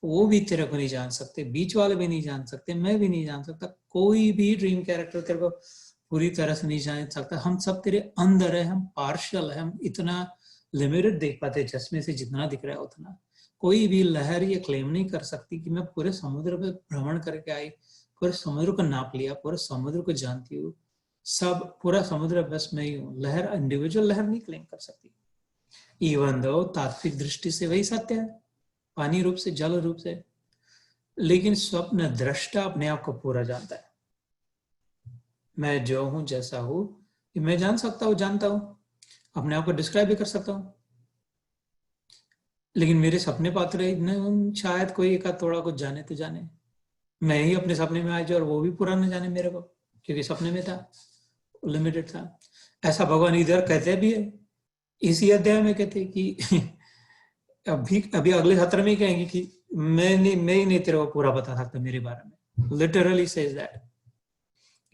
Speaker 1: वो भी तेरे को नहीं जान सकते। बीच वाले भी नहीं जान सकते, मैं भी नहीं जान सकता, कोई भी ड्रीम कैरेक्टर तेरे को पूरी तरह से नहीं जान सकता। हम सब तेरे अंदर है, हम पार्शियल है, हम इतना लिमिटेड देख पाते, चश्मे से जितना दिख रहा है उतना। कोई भी लहर ये क्लेम नहीं कर सकती कि मैं पूरे समुद्र पे भ्रमण करके आई, पूरे समुद्र को नाप लिया, पूरे समुद्र को जानती हूँ, सब पूरा समुद्र बस मैं ही हूँ। लहर, इंडिविजुअल लहर नहीं क्लेम कर सकती। इवन दो तात्विक दृष्टि से वही सत्य है, पानी रूप से, जल रूप से। लेकिन स्वप्न दृष्टा अपने आप को पूरा जानता है। मैं जो हूं, जैसा हूं, मैं जान सकता हूं, जानता हूं, अपने आप को डिस्क्राइब भी कर सकता हूं। लेकिन मेरे सपने पात्र शायद कोई एक थोड़ा कुछ जाने तो जाने, मैं ही अपने सपने में आज, और वो भी पूरा न जाने मेरे को, क्योंकि सपने में था, लिमिटेड था। ऐसा भगवान इधर कहते भी है, इसी अध्याय में कहते कि अभी अगले सत्र में कहेंगे कि मैं ही नहीं तेरे को पूरा बता सकता मेरे बारे में। Literally says that.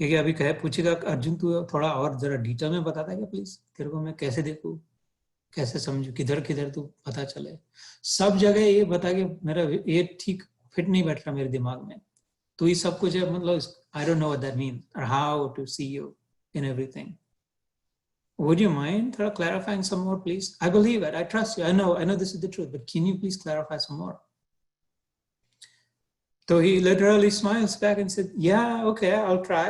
Speaker 1: क्योंकि अभी कहे पूछेगा अर्जुन तू थोड़ा और जरा डिटेल में बताता है क्या प्लीज, तेरे को मैं कैसे देखूं, कैसे समझू, किधर किधर तू पता चले। सब जगह ये बता के मेरा ये ठीक फिट नहीं बैठ रहा मेरे दिमाग में। तो ये सब कुछ है, मतलब I don't know what that mean और how to see you in everything. Would you mind clarifying some more, please? I believe it. I trust you. I know this is the truth, but can you please clarify some more? So he literally smiles back and said, yeah, okay, I'll try.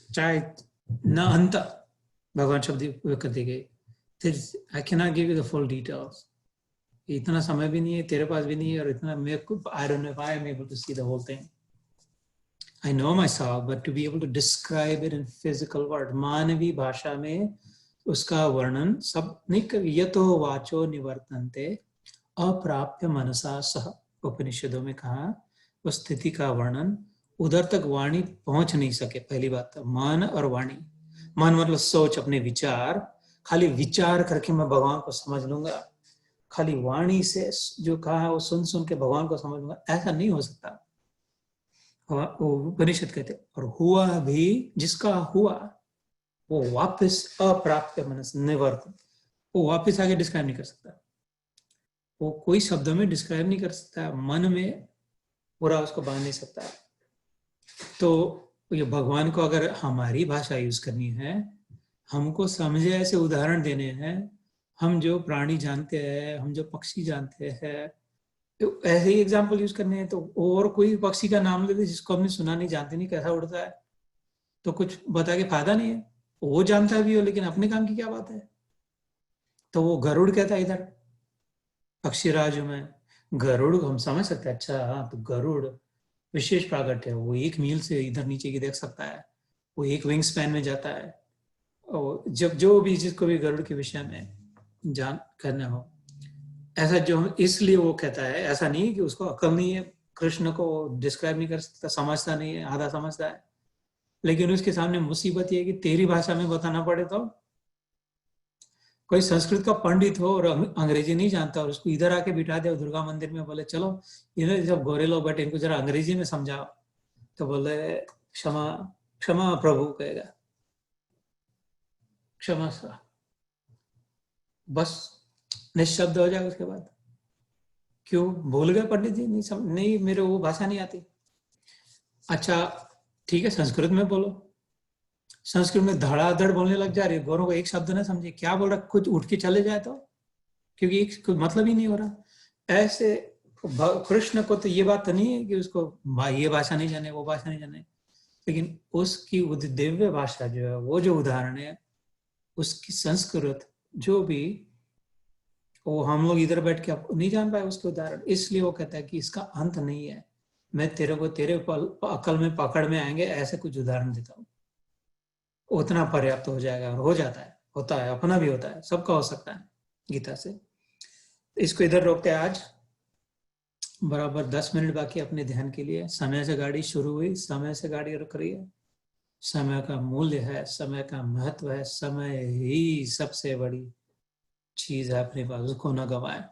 Speaker 1: Try na anta. Bhagavan Shabdi कहते गए, I cannot give you the full details. इतना समय भी नहीं है, तेरे पास भी नहीं है, और इतना मेरे को, I don't know if I am able to see the whole thing. I know myself, but to be able to describe it in physical word, मानवी भाषा में उसका वर्णन सब नहीं कर। यतो वाचो निवर्तन्ते अप्राप्य मनसा सह, उपनिषदों में कहा उस स्थिति का वर्णन, उधर तक वाणी पहुंच नहीं सके। पहली बात, मन और वाणी। मन मतलब सोच, अपने विचार, खाली विचार करके मैं भगवान को समझ लूंगा, खाली वाणी से जो कहा वो सुन के भगवान को समझ लूंगा, ऐसा नहीं हो सकता। उपनिषद कहते, और हुआ भी जिसका हुआ वो वापस अप्राप्य मनस निवर्तन, वो वापस आगे डिस्क्राइब नहीं कर सकता। वो कोई शब्दों में डिस्क्राइब नहीं कर सकता, मन में पूरा उसको बांध नहीं सकता। तो ये भगवान को अगर हमारी भाषा यूज करनी है, हमको समझे ऐसे उदाहरण देने हैं, हम जो प्राणी जानते हैं, हम जो पक्षी जानते हैं, तो ऐसे ही एग्जाम्पल यूज करने हैं। तो और कोई पक्षी का नाम लेते जिसको हमने सुना नहीं, जानते नहीं कैसा उड़ता है, तो कुछ बता के फायदा नहीं है। वो जानता भी हो लेकिन अपने काम की क्या बात है। तो वो गरुड़ कहता है इधर पक्षीराज में, गरुड़ हम समझ सकते हैं, अच्छा हाँ तो गरुड़ विशेष प्रागट है, वो 1 मील से इधर नीचे की देख सकता है, वो 1 विंग स्पैन में जाता है। और जब जो भी जिसको भी गरुड़ के विषय में जान करना हो, ऐसा जो इसलिए वो कहता है, ऐसा नहीं है कि उसको अकल नहीं है, कृष्ण को डिस्क्राइब नहीं कर सकता, समझता नहीं है, आधा समझता है, लेकिन उसके सामने मुसीबत ये है कि तेरी भाषा में बताना पड़े। तो कोई संस्कृत का पंडित हो और अंग्रेजी नहीं जानता और उसको इधर आके बिठा दे दुर्गा मंदिर में, बोले चलो इधर जब गोरे लोग बैठे इनको जरा अंग्रेजी में समझाओ, तो बोले क्षमा क्षमा प्रभु कहेगा, क्षमा सा, बस निशब्द हो जाएगा। उसके बाद क्यों भूल गए पंडित जी, नहीं मेरे वो भाषा नहीं आती। अच्छा ठीक है संस्कृत में बोलो, संस्कृत में धड़ाधड़ बोलने लग जा रही है, गोरों को एक शब्द ना समझे क्या बोल रहा, कुछ उठ के चले जाए तो, क्योंकि एक मतलब ही नहीं हो रहा। ऐसे कृष्ण को तो ये बात तो नहीं है कि उसको ये भाषा नहीं जाने, वो भाषा नहीं जाने, लेकिन उसकी दिव्य भाषा जो है, वो जो उदाहरण है उसकी संस्कृत जो भी, वो हम लोग इधर बैठ के नहीं जान पाए उसके उदाहरण, इसलिए वो कहता है कि इसका अंत नहीं है, मैं तेरे को तेरे अकल में पकड़ में आएंगे ऐसे कुछ उदाहरण देता हूँ, उतना पर्याप्त हो जाएगा। और हो जाता है, होता है, अपना भी होता है, सबका हो सकता है गीता से। इसको इधर रोकते हैं आज, बराबर 10 मिनट बाकी अपने ध्यान के लिए। समय से गाड़ी शुरू हुई, समय से गाड़ी रुक रही है। समय का मूल्य है, समय का महत्व है, समय ही सबसे बड़ी चीज है अपने पास, उसको न गवाए।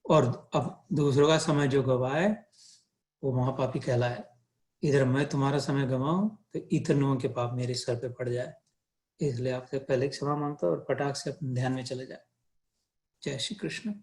Speaker 1: और अब दूसरों का समय जो गवाए वो महापापी कहलाए। इधर मैं तुम्हारा समय गवाऊं तो इतनों के पाप मेरे सर पे पड़ जाए, इसलिए आपसे पहले क्षमा मांगता हूं और पटाख से अपने ध्यान में चले जाए। जय श्री कृष्ण।